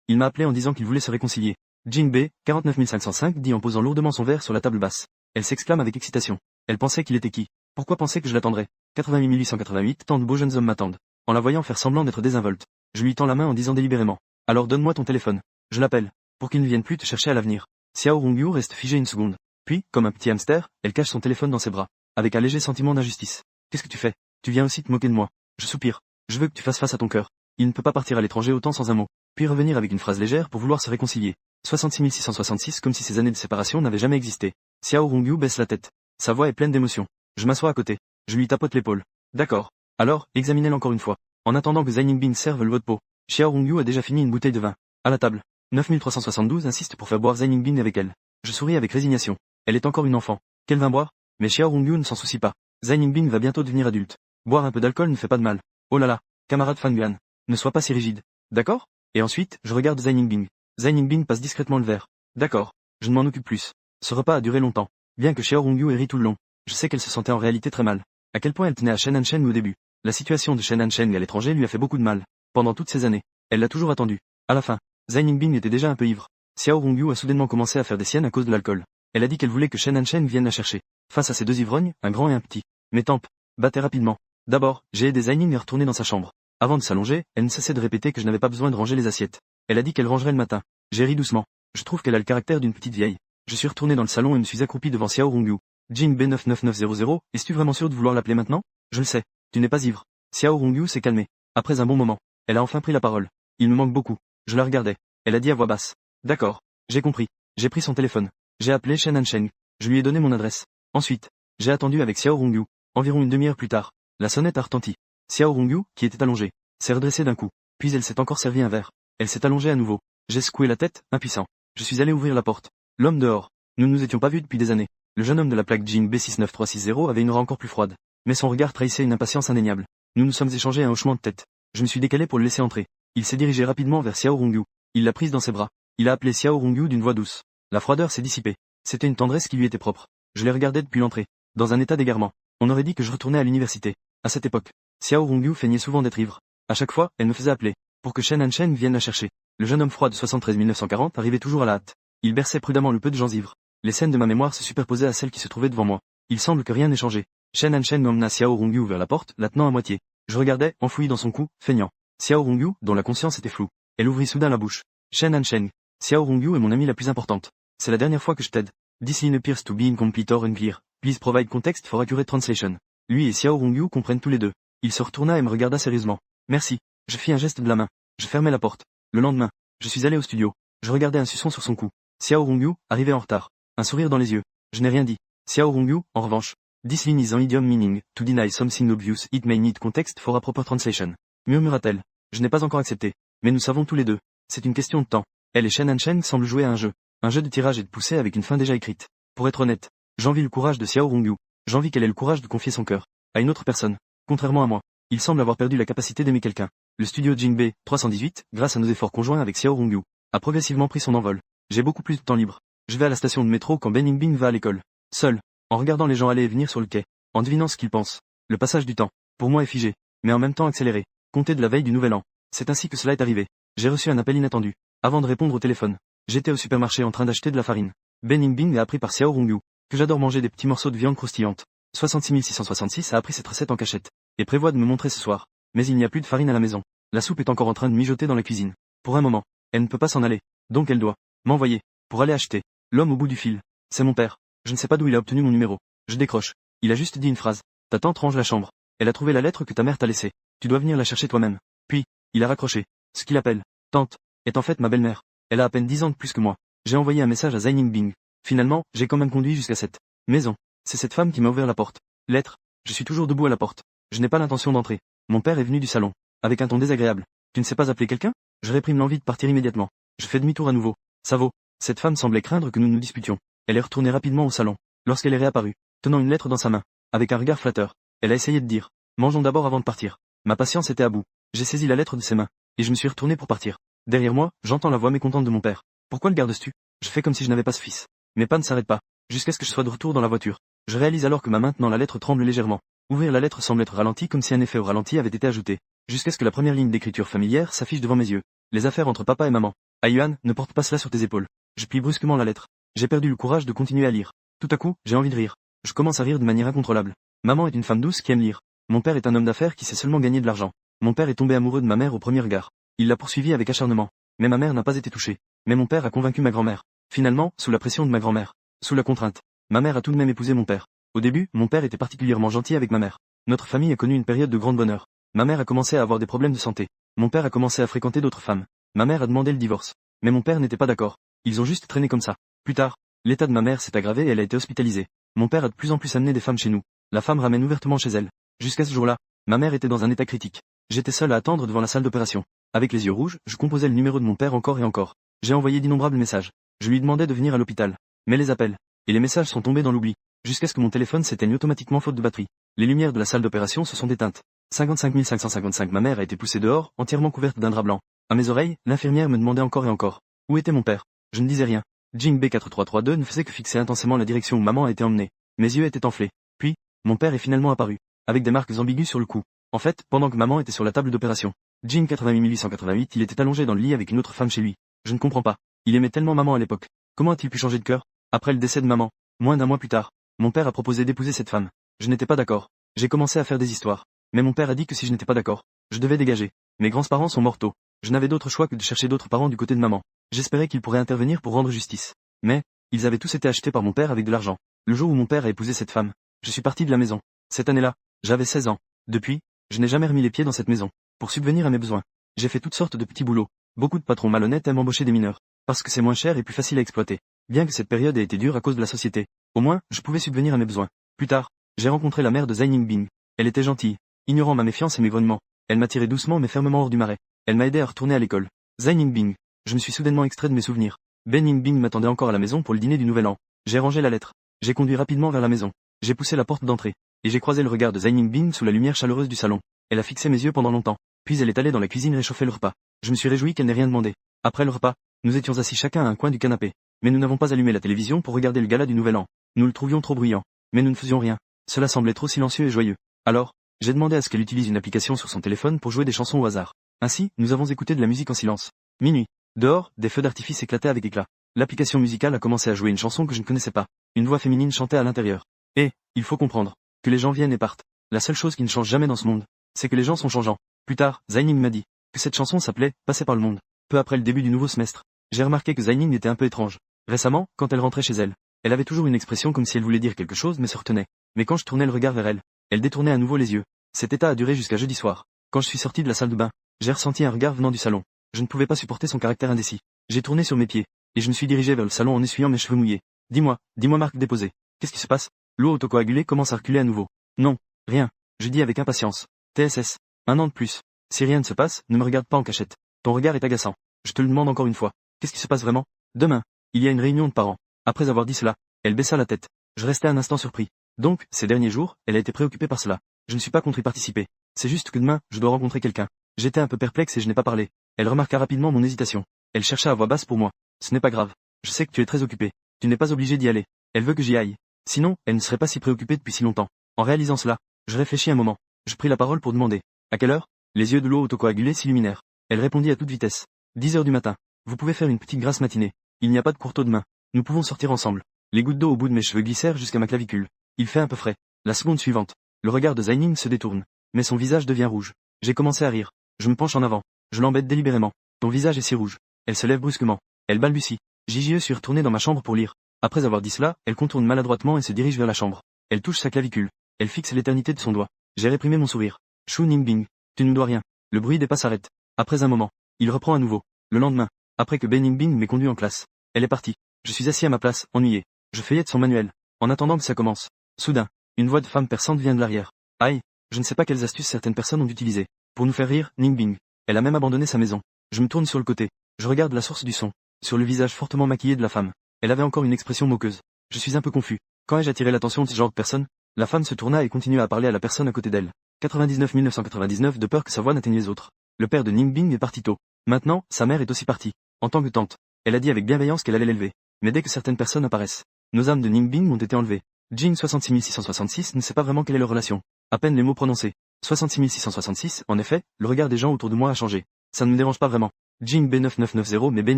[SPEAKER 1] Il m'a appelé en disant qu'il voulait se réconcilier. Jingbe, 49505 dit en posant lourdement son verre sur la table basse. Elle s'exclame avec excitation. Elle pensait qu'il était qui? Pourquoi penser que je l'attendrais? 88 888, tant de beaux jeunes hommes m'attendent. En la voyant faire semblant d'être désinvolte, je lui tends la main en disant délibérément. Alors donne-moi ton téléphone. Je l'appelle. Pour qu'il ne vienne plus te chercher à l'avenir. Xiao Rongyu reste figée une seconde. Puis, comme un petit hamster, elle cache son téléphone dans ses bras, avec un léger sentiment d'injustice. Qu'est-ce que tu fais? Tu viens aussi te moquer de moi. Je soupire. Je veux que tu fasses face à ton cœur. Il ne peut pas partir à l'étranger autant sans un mot. Puis revenir avec une phrase légère pour vouloir se réconcilier. 66 666 comme si ces années de séparation n'avaient jamais existé. Xiao Rongyu baisse la tête. Sa voix est pleine d'émotion. Je m'assois à côté. Je lui tapote l'épaule. D'accord. Alors, examinez-le encore une fois. En attendant que Zai Yingbing serve le pot. Xiao Rongyu a déjà fini une bouteille de vin. À la table. 9372 insiste pour faire boire Zai Yingbing avec elle. Je souris avec résignation. Elle est encore une enfant. Quel vin boire? Mais Xiao Rongyu ne s'en soucie pas. Zai Yingbing va bientôt devenir adulte. Boire un peu d'alcool ne fait pas de mal. Oh là là, camarade Fan Yuan. Ne sois pas si rigide. D'accord? Et ensuite, je regarde Zai Yingbing. Zai Yingbing passe discrètement le verre. D'accord. Je ne m'en occupe plus. Ce repas a duré longtemps. Bien que Xiao Rongyu ait ri tout le long, je sais qu'elle se sentait en réalité très mal. À quel point elle tenait à Shen Hansheng au début. La situation de Shen Hansheng à l'étranger lui a fait beaucoup de mal. Pendant toutes ces années, elle l'a toujours attendu. À la fin, Zai Yingbing était déjà un peu ivre. Xiao Rongyu a soudainement commencé à faire des siennes à cause de l'alcool. Elle a dit qu'elle voulait que Shen Hansheng vienne la chercher. Face à ces deux ivrognes, un grand et un petit, mes tempes battaient rapidement. D'abord, j'ai aidé Zai Ying à retourner dans sa chambre. Avant de s'allonger, elle ne cessait de répéter que je n'avais pas besoin de ranger les assiettes. Elle a dit qu'elle rangerait le matin. J'ai ri doucement. Je trouve qu'elle a le caractère d'une petite vieille. Je suis retourné dans le salon et me suis accroupi devant Xiao Rongyu. Jing B99900, es-tu vraiment sûr de vouloir l'appeler maintenant? Je le sais. Tu n'es pas ivre. Xiao Rongyu s'est calmée. Après un bon moment, elle a enfin pris la parole. Il me manque beaucoup. Je la regardais. Elle a dit à voix basse. D'accord. J'ai compris. J'ai pris son téléphone. J'ai appelé Shen Hansheng. Je lui ai donné mon adresse. Ensuite, j'ai attendu avec Xiao Rongyu. Environ une demi-heure plus tard, la sonnette a retenti. Xiao Rongyu, qui était allongée, s'est redressée d'un coup. Puis elle s'est encore servi un verre. Elle s'est allongée à nouveau. J'ai secoué la tête, impuissant. Je suis allé ouvrir la porte. L'homme dehors Nous ne nous étions pas vus depuis des années. Le jeune homme de la plaque Jing B69360 avait une aura encore plus froide. Mais son regard trahissait une impatience indéniable. Nous nous sommes échangés un hochement de tête. Je me suis décalé pour le laisser entrer. Il s'est dirigé rapidement vers Xiao Rongyu. Il l'a prise dans ses bras. Il a appelé Xiao Rongyu d'une voix douce. La froideur s'est dissipée. C'était une tendresse qui lui était propre. Je les regardais depuis l'entrée, dans un état d'égarement. On aurait dit que je retournais à l'université. À cette époque, Xiao Rongyu feignait souvent d'être ivre. À chaque fois, elle me faisait appeler, pour que Shen Han vienne la chercher. Le jeune homme froid de 73 940 arrivait toujours à la hâte. Il berçait prudemment le peu de gens ivres. Les scènes de ma mémoire se superposaient à celles qui se trouvaient devant moi. Il semble que rien n'ait changé. Shen Han m'emmena Xiao Rongyu vers la porte, la tenant à moitié. Je regardais, enfoui dans son cou, feignant. Xiao Rongyu, dont la conscience était floue. Elle ouvrit soudain la bouche. Shen Han, Xiao Rongyu est mon amie la plus importante. C'est la dernière fois que je t'aide. This line appears to be incomplete or unclear. Please provide context for accurate translation. Lui et Xiao Rongyu comprennent tous les deux. Il se retourna et me regarda sérieusement. Merci. Je fis un geste de la main. Je fermai la porte. Le lendemain, je suis allé au studio. Je regardais un suçon sur son cou. Xiao Rongyu, arrivé en retard. Un sourire dans les yeux. Je n'ai rien dit. Xiao Rongyu, en revanche. This line is an idiom meaning, to deny something obvious, it may need context for a proper translation. Murmura-t-elle. Je n'ai pas encore accepté. Mais nous savons tous les deux. C'est une question de temps. Elle et Shen Han semblent jouer à un jeu. Un jeu de tirage et de poussée avec une fin déjà écrite. Pour être honnête, j'envie le courage de Xiao Rongyu. J'envie qu'elle ait le courage de confier son cœur à une autre personne. Contrairement à moi, il semble avoir perdu la capacité d'aimer quelqu'un. Le studio Jingbe 318, grâce à nos efforts conjoints avec Xiao Rongyu, a progressivement pris son envol. J'ai beaucoup plus de temps libre. Je vais à la station de métro quand Ben Yingbing va à l'école. Seul, en regardant les gens aller et venir sur le quai, en devinant ce qu'ils pensent. Le passage du temps, pour moi est figé, mais en même temps accéléré, compté de la veille du nouvel an. C'est ainsi que cela est arrivé. J'ai reçu un appel inattendu. Avant de répondre au téléphone, j'étais au supermarché en train d'acheter de la farine. Ben Yingbing a appris par Xiao Rongyu que j'adore manger des petits morceaux de viande croustillante. 66 666 a appris cette recette en cachette et prévoit de me montrer ce soir. Mais il n'y a plus de farine à la maison. La soupe est encore en train de mijoter dans la cuisine. Pour un moment, elle ne peut pas s'en aller. Donc elle doit m'envoyer pour aller acheter. L'homme au bout du fil, c'est mon père. Je ne sais pas d'où il a obtenu mon numéro. Je décroche. Il a juste dit une phrase. Ta tante range la chambre. Elle a trouvé la lettre que ta mère t'a laissée. Tu dois venir la chercher toi-même. Puis, il a raccroché. Ce qu'il appelle tante est en fait ma belle-mère. Elle a à peine 10 ans de plus que moi. J'ai envoyé un message à Zai Yingbing. Finalement, j'ai quand même conduit jusqu'à cette maison. C'est cette femme qui m'a ouvert la porte. Lettre. Je suis toujours debout à la porte. Je n'ai pas l'intention d'entrer. Mon père est venu du salon. Avec un ton désagréable. Tu ne sais pas appeler quelqu'un? Je réprime l'envie de partir immédiatement. Je fais demi-tour à nouveau. Ça vaut. Cette femme semblait craindre que nous nous disputions. Elle est retournée rapidement au salon. Lorsqu'elle est réapparue, tenant une lettre dans sa main, avec un regard flatteur, elle a essayé de dire « Mangeons d'abord avant de partir ». Ma patience était à bout. J'ai saisi la lettre de ses mains, et je me suis retourné pour partir. Derrière moi, j'entends la voix mécontente de mon père. Pourquoi le gardes-tu? Je fais comme si je n'avais pas ce fils. Mes pas ne s'arrêtent pas, jusqu'à ce que je sois de retour dans la voiture. Je réalise alors que ma main tenant la lettre tremble légèrement. Ouvrir la lettre semble être ralenti comme si un effet au ralenti avait été ajouté, jusqu'à ce que la première ligne d'écriture familière s'affiche devant mes yeux. Les affaires entre papa et maman. Ayuan, ne porte pas cela sur tes épaules. Je plie brusquement la lettre. J'ai perdu le courage de continuer à lire. Tout à coup, j'ai envie de rire. Je commence à rire de manière incontrôlable. Maman est une femme douce qui aime lire. Mon père est un homme d'affaires qui sait seulement gagner de l'argent. Mon père est tombé amoureux de ma mère au premier regard. Il l'a poursuivie avec acharnement. Mais ma mère n'a pas été touchée. Mais mon père a convaincu ma grand-mère. Finalement, sous la pression de ma grand-mère, sous la contrainte, ma mère a tout de même épousé mon père. Au début, mon père était particulièrement gentil avec ma mère. Notre famille a connu une période de grand bonheur. Ma mère a commencé à avoir des problèmes de santé. Mon père a commencé à fréquenter d'autres femmes. Ma mère a demandé le divorce. Mais mon père n'était pas d'accord. Ils ont juste traîné comme ça. Plus tard, l'état de ma mère s'est aggravé et elle a été hospitalisée. Mon père a de plus en plus amené des femmes chez nous. La femme ramène ouvertement chez elle. Jusqu'à ce jour-là, ma mère était dans un état critique. J'étais seul à attendre devant la salle d'opération. Avec les yeux rouges, je composais le numéro de mon père encore et encore. J'ai envoyé d'innombrables messages. Je lui demandais de venir à l'hôpital. Mais les appels et les messages sont tombés dans l'oubli. Jusqu'à ce que mon téléphone s'éteigne automatiquement faute de batterie. Les lumières de la salle d'opération se sont éteintes. 55 555 Ma mère a été poussée dehors, entièrement couverte d'un drap blanc. À mes oreilles, l'infirmière me demandait encore et encore. Où était mon père? Je ne disais rien. Jing B4332 ne faisait que fixer intensément la direction où maman a été emmenée. Mes yeux étaient enflés. Puis, mon père est finalement apparu, avec des marques ambiguës sur le cou. En fait, pendant que maman était sur la table d'opération. Jing 80888, il était allongé dans le lit avec une autre femme chez lui. Je ne comprends pas. Il aimait tellement maman à l'époque. Comment a-t-il pu changer de cœur? Après le décès de maman, moins d'un mois plus tard, mon père a proposé d'épouser cette femme. Je n'étais pas d'accord. J'ai commencé à faire des histoires. Mais mon père a dit que si je n'étais pas d'accord, je devais dégager. Mes grands-parents sont morts tôt. Je n'avais d'autre choix que de chercher d'autres parents du côté de maman. J'espérais qu'ils pourraient intervenir pour rendre justice. Mais, ils avaient tous été achetés par mon père avec de l'argent. Le jour où mon père a épousé cette femme, je suis parti de la maison. Cette année-là, j'avais 16 ans. Depuis, je n'ai jamais remis les pieds dans cette maison. Pour subvenir à mes besoins, j'ai fait toutes sortes de petits boulots. Beaucoup de patrons malhonnêtes aiment embaucher des mineurs. Parce que c'est moins cher et plus facile à exploiter. Bien que cette période ait été dure à cause de la société, au moins, je pouvais subvenir à mes besoins. Plus tard, j'ai rencontré la mère de Zai Yingbing. Elle était gentille. Ignorant ma méfiance et mes grognements, elle m'a tiré doucement mais fermement hors du marais. Elle m'a aidé à retourner à l'école. Zai Yingbing. Je me suis soudainement extrait de mes souvenirs. Ben Yingbing m'attendait encore à la maison pour le dîner du Nouvel An. J'ai rangé la lettre. J'ai conduit rapidement vers la maison. J'ai poussé la porte d'entrée. Et j'ai croisé le regard de Zai Ningbing sous la lumière chaleureuse du salon. Elle a fixé mes yeux pendant longtemps. Puis elle est allée dans la cuisine réchauffer le repas. Je me suis réjoui qu'elle n'ait rien demandé. Après le repas, nous étions assis chacun à un coin du canapé. Mais nous n'avons pas allumé la télévision pour regarder le gala du Nouvel An. Nous le trouvions trop bruyant. Mais nous ne faisions rien. Cela semblait trop silencieux et joyeux. Alors, j'ai demandé à ce qu'elle utilise une application sur son téléphone pour jouer des chansons au hasard. Ainsi, nous avons écouté de la musique en silence. Minuit. Dehors, des feux d'artifice éclataient avec éclat. L'application musicale a commencé à jouer une chanson que je ne connaissais pas. Une voix féminine chantait à l'intérieur. Et, il faut comprendre, que les gens viennent et partent. La seule chose qui ne change jamais dans ce monde, c'est que les gens sont changeants. Plus tard, Zaining m'a dit que cette chanson s'appelait « Passer par le monde ». Peu après le début du nouveau semestre, j'ai remarqué que Zaining était un peu étrange. Récemment, quand elle rentrait chez elle, elle avait toujours une expression comme si elle voulait dire quelque chose mais se retenait. Mais quand je tournais le regard vers elle, elle détournait à nouveau les yeux. Cet état a duré jusqu'à jeudi soir. Quand je suis sorti de la salle de bain, j'ai ressenti un regard venant du salon. Je ne pouvais pas supporter son caractère indécis. J'ai tourné sur mes pieds, et je me suis dirigé vers le salon en essuyant mes cheveux mouillés. Dis-moi, marque déposée. Qu'est-ce qui se passe? L'eau autocoagulée commence à reculer à nouveau. Non, rien. Je dis avec impatience. TSS. 1 an de plus. Si rien ne se passe, ne me regarde pas en cachette. Ton regard est agaçant. Je te le demande encore une fois. Qu'est-ce qui se passe vraiment? Demain, il y a une réunion de parents. Après avoir dit cela, elle baissa la tête. Je restais un instant surpris. Donc, ces derniers jours, elle a été préoccupée par cela. Je ne suis pas contre y participer. C'est juste que demain, je dois rencontrer quelqu'un. J'étais un peu perplexe et je n'ai pas parlé. Elle remarqua rapidement mon hésitation. Elle chercha à voix basse pour moi. Ce n'est pas grave. Je sais que tu es très occupé. Tu n'es pas obligé d'y aller. Elle veut que j'y aille. Sinon, elle ne serait pas si préoccupée depuis si longtemps. En réalisant cela, je réfléchis un moment. Je pris la parole pour demander. À quelle heure? Les yeux de l'eau autocoagulée s'illuminèrent. Elle répondit à toute vitesse. 10 heures du matin. Vous pouvez faire une petite grasse matinée. Il n'y a pas de courteau demain. Nous pouvons sortir ensemble. Les gouttes d'eau au bout de mes cheveux glissèrent jusqu'à ma clavicule. Il fait un peu frais. La seconde suivante. Le regard de Zaining se détourne. Mais son visage devient rouge. J'ai commencé à rire. Je me penche en avant. Je l'embête délibérément. Ton visage est si rouge. Elle se lève brusquement. Elle balbutie. Je suis retourné dans ma chambre pour lire. Après avoir dit cela, elle contourne maladroitement et se dirige vers la chambre. Elle touche sa clavicule. Elle fixe l'éternité de son doigt. J'ai réprimé mon sourire. Shu Ningbing. Tu ne dois rien. Le bruit des pas s'arrête. Après un moment, il reprend à nouveau. Le lendemain, après que Ben Ningbing m'ait conduit en classe, elle est partie. Je suis assis à ma place, ennuyé. Je feuillette son manuel. En attendant que ça commence. Soudain, une voix de femme perçante vient de l'arrière. Aïe, je ne sais pas quelles astuces certaines personnes ont utilisées. Pour nous faire rire, Ningbing. Elle a même abandonné sa maison. Je me tourne sur le côté. Je regarde la source du son. Sur le visage fortement maquillé de la femme. Elle avait encore une expression moqueuse. Je suis un peu confus. Quand ai-je attiré l'attention de ce genre de personne? La femme se tourna et continua à parler à la personne à côté d'elle. 99 999 de peur que sa voix n'atteigne les autres. Le père de Ningbing est parti tôt. Maintenant, sa mère est aussi partie. En tant que tante. Elle a dit avec bienveillance qu'elle allait l'élever. Mais dès que certaines personnes apparaissent, nos âmes de Ningbing ont été enlevées. Jing 66666 ne sait pas vraiment quelle est leur relation. À peine les mots prononcés. 66666, en effet, le regard des gens autour de moi a changé. Ça ne me dérange pas vraiment. Jing B9990 mais Ben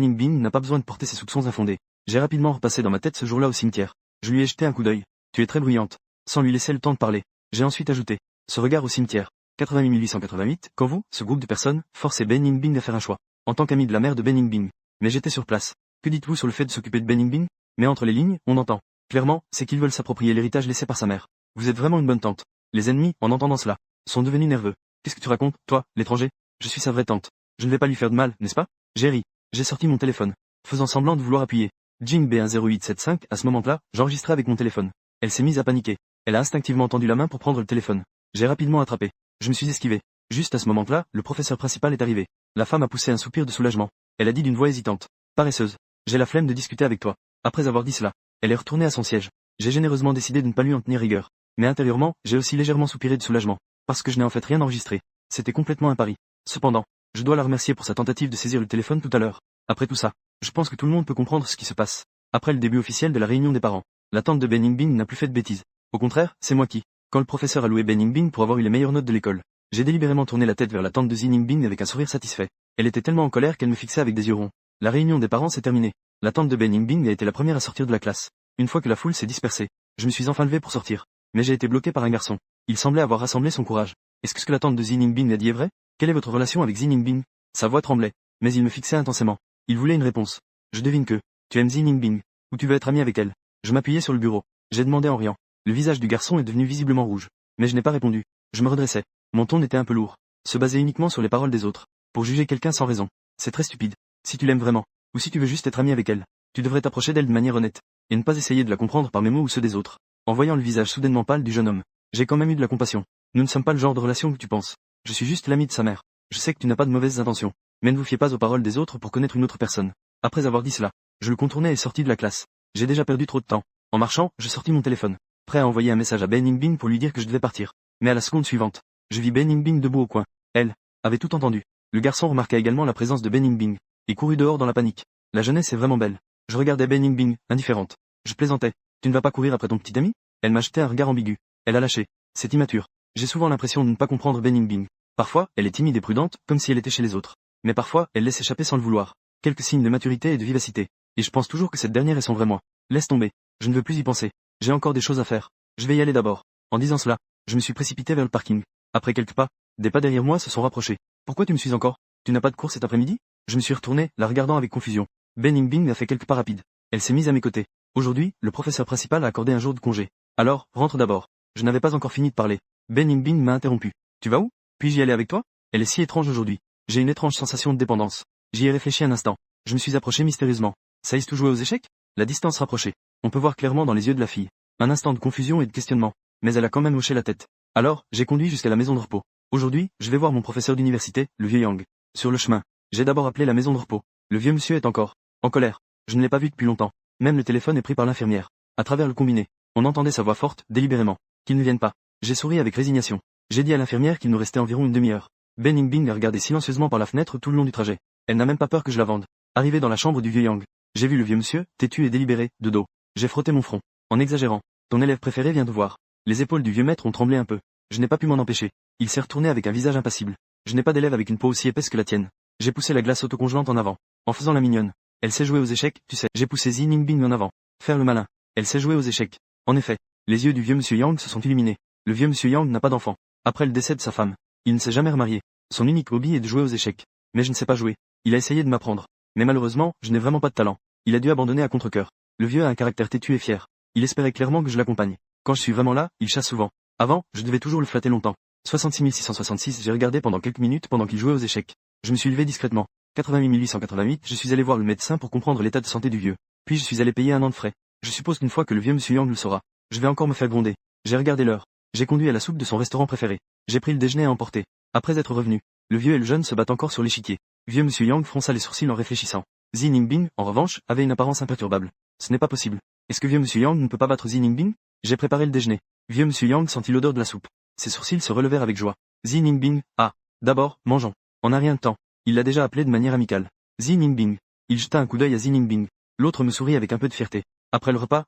[SPEAKER 1] Ningbing n'a pas besoin de porter ses soupçons infondés. J'ai rapidement repassé dans ma tête ce jour-là au cimetière. Je lui ai jeté un coup d'œil. Tu es très bruyante. Sans lui laisser le temps de parler. J'ai ensuite ajouté. Ce regard au cimetière. 88 888, quand vous, ce groupe de personnes, forcez Ben Ningbing à faire un choix. En tant qu'ami de la mère de Ben Ningbing. Mais j'étais sur place. Que dites-vous sur le fait de s'occuper de Ben Ningbing? Mais entre les lignes, on entend. Clairement, c'est qu'ils veulent s'approprier l'héritage laissé par sa mère. Vous êtes vraiment une bonne tante. Les ennemis, en entendant cela, sont devenus nerveux. Qu'est-ce que tu racontes, toi, l'étranger? Je suis sa vraie tante. Je ne vais pas lui faire de mal, n'est-ce pas? J'ai ri. J'ai sorti mon téléphone. Faisant semblant de vouloir appuyer. Jing B10875, à ce moment-là, j'enregistrais avec mon téléphone. Elle s'est mise à paniquer. Elle a instinctivement tendu la main pour prendre le téléphone. J'ai rapidement attrapé. Je me suis esquivé. Juste à ce moment-là, le professeur principal est arrivé. La femme a poussé un soupir de soulagement. Elle a dit d'une voix hésitante. Paresseuse. J'ai la flemme de discuter avec toi. Après avoir dit cela, elle est retournée à son siège. J'ai généreusement décidé de ne pas lui en tenir rigueur. Mais intérieurement, j'ai aussi légèrement soupiré de soulagement. Parce que je n'ai en fait rien enregistré. C'était complètement un pari. Cependant, je dois la remercier pour sa tentative de saisir le téléphone tout à l'heure. Après tout ça, je pense que tout le monde peut comprendre ce qui se passe. Après le début officiel de la réunion des parents, la tante de Ben Ningbing n'a plus fait de bêtises. Au contraire, c'est moi qui, quand le professeur a loué Ben Ningbing pour avoir eu les meilleures notes de l'école, j'ai délibérément tourné la tête vers la tante de Zi Ningbing avec un sourire satisfait. Elle était tellement en colère qu'elle me fixait avec des yeux ronds. La réunion des parents s'est terminée. La tante de Ben Ningbing a été la première à sortir de la classe. Une fois que la foule s'est dispersée, je me suis enfin levé pour sortir. Mais j'ai été bloqué par un garçon. Il semblait avoir rassemblé son courage. Est-ce que ce que la tante de Zi Ningbing a dit est vrai? Quelle est votre relation avec Zi Ningbing? Sa voix tremblait. Mais il me fixait intensément. Il voulait une réponse. Je devine que, tu aimes Zi Ningbing, ou tu veux être ami avec elle. Je m'appuyais sur le bureau. J'ai demandé en riant. Le visage du garçon est devenu visiblement rouge. Mais je n'ai pas répondu. Je me redressais. Mon ton était un peu lourd. Se baser uniquement sur les paroles des autres. Pour juger quelqu'un sans raison. C'est très stupide. Si tu l'aimes vraiment, ou si tu veux juste être ami avec elle, tu devrais t'approcher d'elle de manière honnête, et ne pas essayer de la comprendre par mes mots ou ceux des autres. En voyant le visage soudainement pâle du jeune homme, j'ai quand même eu de la compassion. Nous ne sommes pas le genre de relation que tu penses. Je suis juste l'ami de sa mère. Je sais que tu n'as pas de mauvaises intentions. Mais ne vous fiez pas aux paroles des autres pour connaître une autre personne. Après avoir dit cela, je le contournai et sortis de la classe. J'ai déjà perdu trop de temps. En marchant, je sortis mon téléphone, prêt à envoyer un message à Ben Yingbing pour lui dire que je devais partir. Mais à la seconde suivante, je vis Ben Yingbing debout au coin. Elle avait tout entendu. Le garçon remarqua également la présence de Ben Yingbing, et courut dehors dans la panique. La jeunesse est vraiment belle. Je regardais Ben Yingbing, indifférente. Je plaisantais. Tu ne vas pas courir après ton petit ami? Elle m'a jeté un regard ambigu. Elle a lâché. C'est immature. J'ai souvent l'impression de ne pas comprendre Ben Yingbing. Parfois, elle est timide et prudente, comme si elle était chez les autres. Mais parfois, elle laisse échapper sans le vouloir quelques signes de maturité et de vivacité. Et je pense toujours que cette dernière est son vrai moi. Laisse tomber. Je ne veux plus y penser. J'ai encore des choses à faire. Je vais y aller d'abord. En disant cela, je me suis précipité vers le parking. Après quelques pas, des pas derrière moi se sont rapprochés. Pourquoi tu me suis encore? Tu n'as pas de cours cet après-midi? Je me suis retourné, la regardant avec confusion. Ben Yingbing a fait quelques pas rapides. Elle s'est mise à mes côtés. Aujourd'hui, le professeur principal a accordé un jour de congé. Alors, rentre d'abord. Je n'avais pas encore fini de parler. Ben Yingbing m'a interrompu. Tu vas où? Puis-je y aller avec toi? Elle est si étrange aujourd'hui. J'ai une étrange sensation de dépendance. J'y ai réfléchi un instant. Je me suis approché mystérieusement. Saïs-tu jouer aux échecs? La distance rapprochée. On peut voir clairement dans les yeux de la fille. Un instant de confusion et de questionnement. Mais elle a quand même hoché la tête. Alors, j'ai conduit jusqu'à la maison de repos. Aujourd'hui, je vais voir mon professeur d'université, le vieux Yang. Sur le chemin, j'ai d'abord appelé la maison de repos. Le vieux monsieur est encore en colère. Je ne l'ai pas vu depuis longtemps. Même le téléphone est pris par l'infirmière. À travers le combiné, on entendait sa voix forte, délibérément. Qu'il ne vienne pas. J'ai souri avec résignation. J'ai dit à l'infirmière qu'il nous restait environ une demi-heure. Ben Yingbing a regardé silencieusement par la fenêtre tout le long du trajet. Elle n'a même pas peur que je la vende. Arrivé dans la chambre du vieux Yang, j'ai vu le vieux monsieur, têtu et délibéré, de dos. J'ai frotté mon front. En exagérant. Ton élève préféré vient de voir. Les épaules du vieux maître ont tremblé un peu. Je n'ai pas pu m'en empêcher. Il s'est retourné avec un visage impassible. Je n'ai pas d'élève avec une peau aussi épaisse que la tienne. J'ai poussé la glace autocongelante en avant. En faisant la mignonne. Elle sait jouer aux échecs, tu sais. J'ai poussé Zi Yingbing en avant. Faire le malin. Elle sait jouer aux échecs. En effet. Les yeux du vieux monsieur Yang se sont illuminés. Le vieux monsieur Yang n'a pas d'enfant. Après le décès de sa femme, il ne s'est jamais remarié. Son unique hobby est de jouer aux échecs. Mais je ne sais pas jouer. Il a essayé de m'apprendre. Mais malheureusement, je n'ai vraiment pas de talent. Il a dû abandonner à contre-cœur. Le vieux a un caractère têtu et fier. Il espérait clairement que je l'accompagne. Quand je suis vraiment là, il chasse souvent. Avant, je devais toujours le flatter longtemps. 66 666, j'ai regardé pendant quelques minutes pendant qu'il jouait aux échecs. Je me suis levé discrètement. 88 888, je suis allé voir le médecin pour comprendre l'état de santé du vieux. Puis je suis allé payer un an de frais. Je suppose qu'une fois que le vieux monsieur Yang le saura, je vais encore me faire gronder. J'ai regardé l'heure. J'ai conduit à la soupe de son restaurant préféré. J'ai pris le déjeuner à emporter. Après être revenu, le vieux et le jeune se battent encore sur l'échiquier. Vieux monsieur Yang fronça les sourcils en réfléchissant. Zi Yingbing, en revanche, avait une apparence imperturbable. Ce n'est pas possible. Est-ce que vieux monsieur Yang ne peut pas battre Zi Yingbing? J'ai préparé le déjeuner. Vieux monsieur Yang sentit l'odeur de la soupe. Ses sourcils se relevèrent avec joie. Zi Yingbing, ah. D'abord, mangeons. On n'a rien de temps. Il l'a déjà appelé de manière amicale. Zi Yingbing. Il jeta un coup d'œil à Zi Yingbing. L'autre me sourit avec un peu de fierté. Après le repas,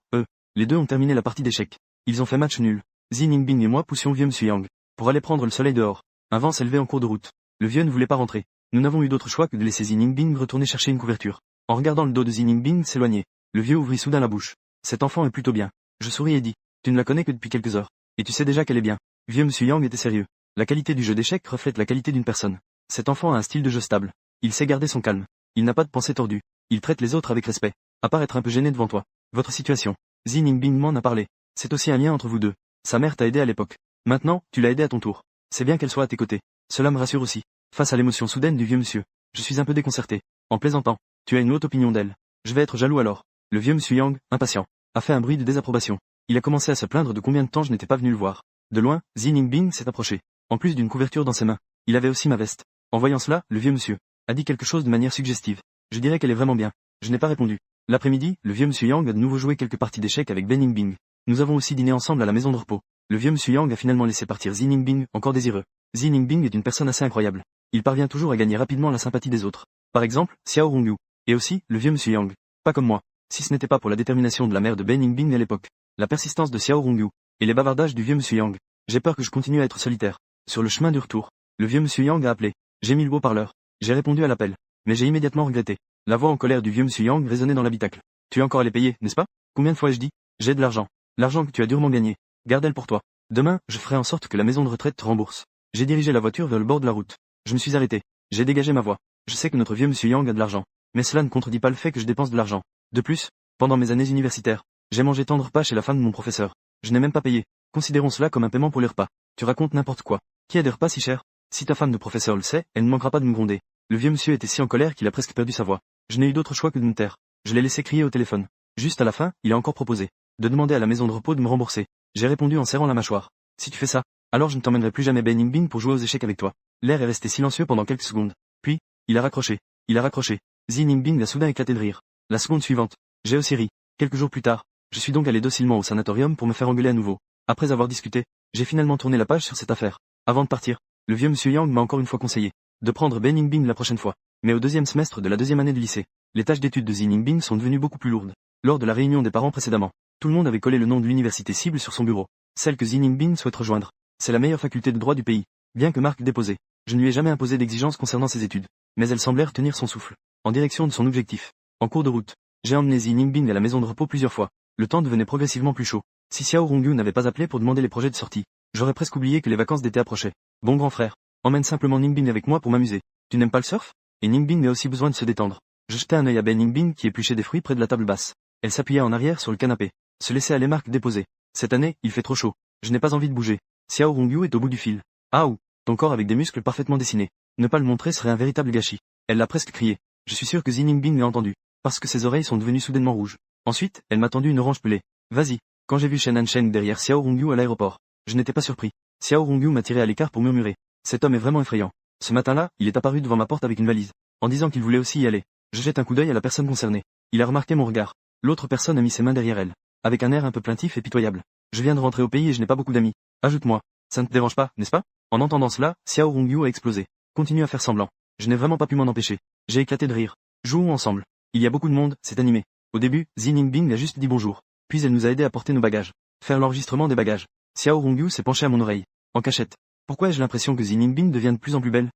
[SPEAKER 1] les deux ont terminé la partie d'échecs. Ils ont fait match nul. Zi Yingbing et moi poussions vieux monsieur Yang pour aller prendre le soleil dehors. Un vent s'élevait en cours de route. Le vieux ne voulait pas rentrer. Nous n'avons eu d'autre choix que de laisser Zi Yingbing retourner chercher une couverture. En regardant le dos de Zi Yingbing s'éloigner, le vieux ouvrit soudain la bouche. Cet enfant est plutôt bien. Je souris et dis. Tu ne la connais que depuis quelques heures. Et tu sais déjà qu'elle est bien. Vieux monsieur Yang était sérieux. La qualité du jeu d'échecs reflète la qualité d'une personne. Cet enfant a un style de jeu stable. Il sait garder son calme. Il n'a pas de pensée tordue. Il traite les autres avec respect. À part être un peu gêné devant toi. Votre situation. Zi Yingbing m'en a parlé. C'est aussi un lien entre vous deux. Sa mère t'a aidé à l'époque. Maintenant, tu l'as aidé à ton tour. C'est bien qu'elle soit à tes côtés. Cela me rassure aussi. Face à l'émotion soudaine du vieux monsieur, je suis un peu déconcerté. En plaisantant, tu as une haute opinion d'elle. Je vais être jaloux alors. Le vieux monsieur Yang, impatient, a fait un bruit de désapprobation. Il a commencé à se plaindre de combien de temps je n'étais pas venu le voir. De loin, Zi Yingbing s'est approché. En plus d'une couverture dans ses mains, il avait aussi ma veste. En voyant cela, le vieux monsieur a dit quelque chose de manière suggestive. Je dirais qu'elle est vraiment bien. Je n'ai pas répondu. L'après-midi, le vieux monsieur Yang a de nouveau joué quelques parties d'échecs avec Ben Yingbing. Nous avons aussi dîné ensemble à la maison de repos. Le vieux monsieur Yang a finalement laissé partir Zi Yingbing, encore désireux. Zi Yingbing est une personne assez incroyable. Il parvient toujours à gagner rapidement la sympathie des autres. Par exemple, Xiao Rongyu. Et aussi, le vieux monsieur Yang. Pas comme moi. Si ce n'était pas pour la détermination de la mère de Ben Yingbing à l'époque, la persistance de Xiao Rongyu, et les bavardages du vieux monsieur Yang, j'ai peur que je continue à être solitaire. Sur le chemin du retour, le vieux monsieur Yang a appelé. J'ai mis le haut-parleur. J'ai répondu à l'appel. Mais j'ai immédiatement regretté. La voix en colère du vieux monsieur Yang résonnait dans l'habitacle. Tu es encore à les payer, n'est-ce pas? Combien de fois ai-je dit? J'ai de l'argent. L'argent que tu as durement gagné. Garde-le pour toi. Demain, je ferai en sorte que la maison de retraite te rembourse. J'ai dirigé la voiture vers le bord de la route. Je me suis arrêté. J'ai dégagé ma voix. Je sais que notre vieux monsieur Yang a de l'argent. Mais cela ne contredit pas le fait que je dépense de l'argent. De plus, pendant mes années universitaires, j'ai mangé tant de repas chez la femme de mon professeur. Je n'ai même pas payé. Considérons cela comme un paiement pour les repas. Tu racontes n'importe quoi. Qui a des repas si chers? Si ta femme de professeur le sait, elle ne manquera pas de me gronder. Le vieux monsieur était si en colère qu'il a presque perdu sa voix. Je n'ai eu d'autre choix que de me taire. Je l'ai laissé crier au téléphone. Juste à la fin, il a encore proposé de demander à la maison de repos de me rembourser. J'ai répondu en serrant la mâchoire. Si tu fais ça, alors je ne t'emmènerai plus jamais Ben Yingbing pour jouer aux échecs avec toi. L'air est resté silencieux pendant quelques secondes. Puis, il a raccroché. Il a raccroché. Zi Yingbing a soudain éclaté de rire. La seconde suivante, j'ai aussi ri. Quelques jours plus tard, Je suis donc allé docilement au sanatorium pour me faire engueuler à nouveau. Après avoir discuté, j'ai finalement tourné la page sur cette affaire. Avant de partir, le vieux monsieur Yang m'a encore une fois conseillé de prendre Ben Yingbing la prochaine fois. Mais au deuxième semestre de la deuxième année de lycée, les tâches d'études de Xin Yingbing sont devenues beaucoup plus lourdes. Lors de la réunion des parents précédemment, tout le monde avait collé le nom de l'université cible sur son bureau. Celle que Xin Yingbing souhaite rejoindre. C'est la meilleure faculté de droit du pays. Bien que marque déposée, je ne lui ai jamais imposé d'exigences concernant ses études. Mais elle semblait tenir son souffle, en direction de son objectif. En cours de route, j'ai emmené Xin Yingbing à la maison de repos plusieurs fois. Le temps devenait progressivement plus chaud. Si Xiao Rongyu n'avait pas appelé pour demander les projets de sortie, j'aurais presque oublié que les vacances d'été approchaient. Bon grand frère, emmène simplement Yingbing avec moi pour m'amuser. Tu n'aimes pas le surf? Et Yingbing a aussi besoin de se détendre. Je jetai un œil à Ben Yingbing qui épluchait des fruits près de la table basse. Elle s'appuyait en arrière sur le canapé. Se laissait aller marque déposée. Cette année, il fait trop chaud. Je n'ai pas envie de bouger. Xiao Rongyu est au bout du fil. Ah ou, ton corps avec des muscles parfaitement dessinés. Ne pas le montrer serait un véritable gâchis. Elle l'a presque crié. Je suis sûr que Xin Yingbing l'a entendu, parce que ses oreilles sont devenues soudainement rouges. Ensuite, elle m'a tendu une orange pelée. Vas-y. Quand j'ai vu Shen Hansheng derrière Xiao Rongyu à l'aéroport, je n'étais pas surpris. Xiao Rongyu m'a tiré à l'écart pour murmurer. Cet homme est vraiment effrayant. Ce matin-là, il est apparu devant ma porte avec une valise, en disant qu'il voulait aussi y aller. Je jette un coup d'œil à la personne concernée. Il a remarqué mon regard. L'autre personne a mis ses mains derrière elle, avec un air un peu plaintif et pitoyable. Je viens de rentrer au pays et je n'ai pas beaucoup d'amis. Ajoute-moi. Ça ne te dérange pas, n'est-ce pas? En entendant cela, Xiao Rongyu a explosé. Continue à faire semblant. Je n'ai vraiment pas pu m'en empêcher. J'ai éclaté de rire. Jouons ensemble. Il y a beaucoup de monde, c'est animé. Au début, Xin Yingbing a juste dit bonjour. Puis elle nous a aidé à porter nos bagages. Faire l'enregistrement des bagages. Xiao Rongyu s'est penché à mon oreille. En cachette. Pourquoi ai-je l'impression que Xin Yingbing devient de plus en plus belle?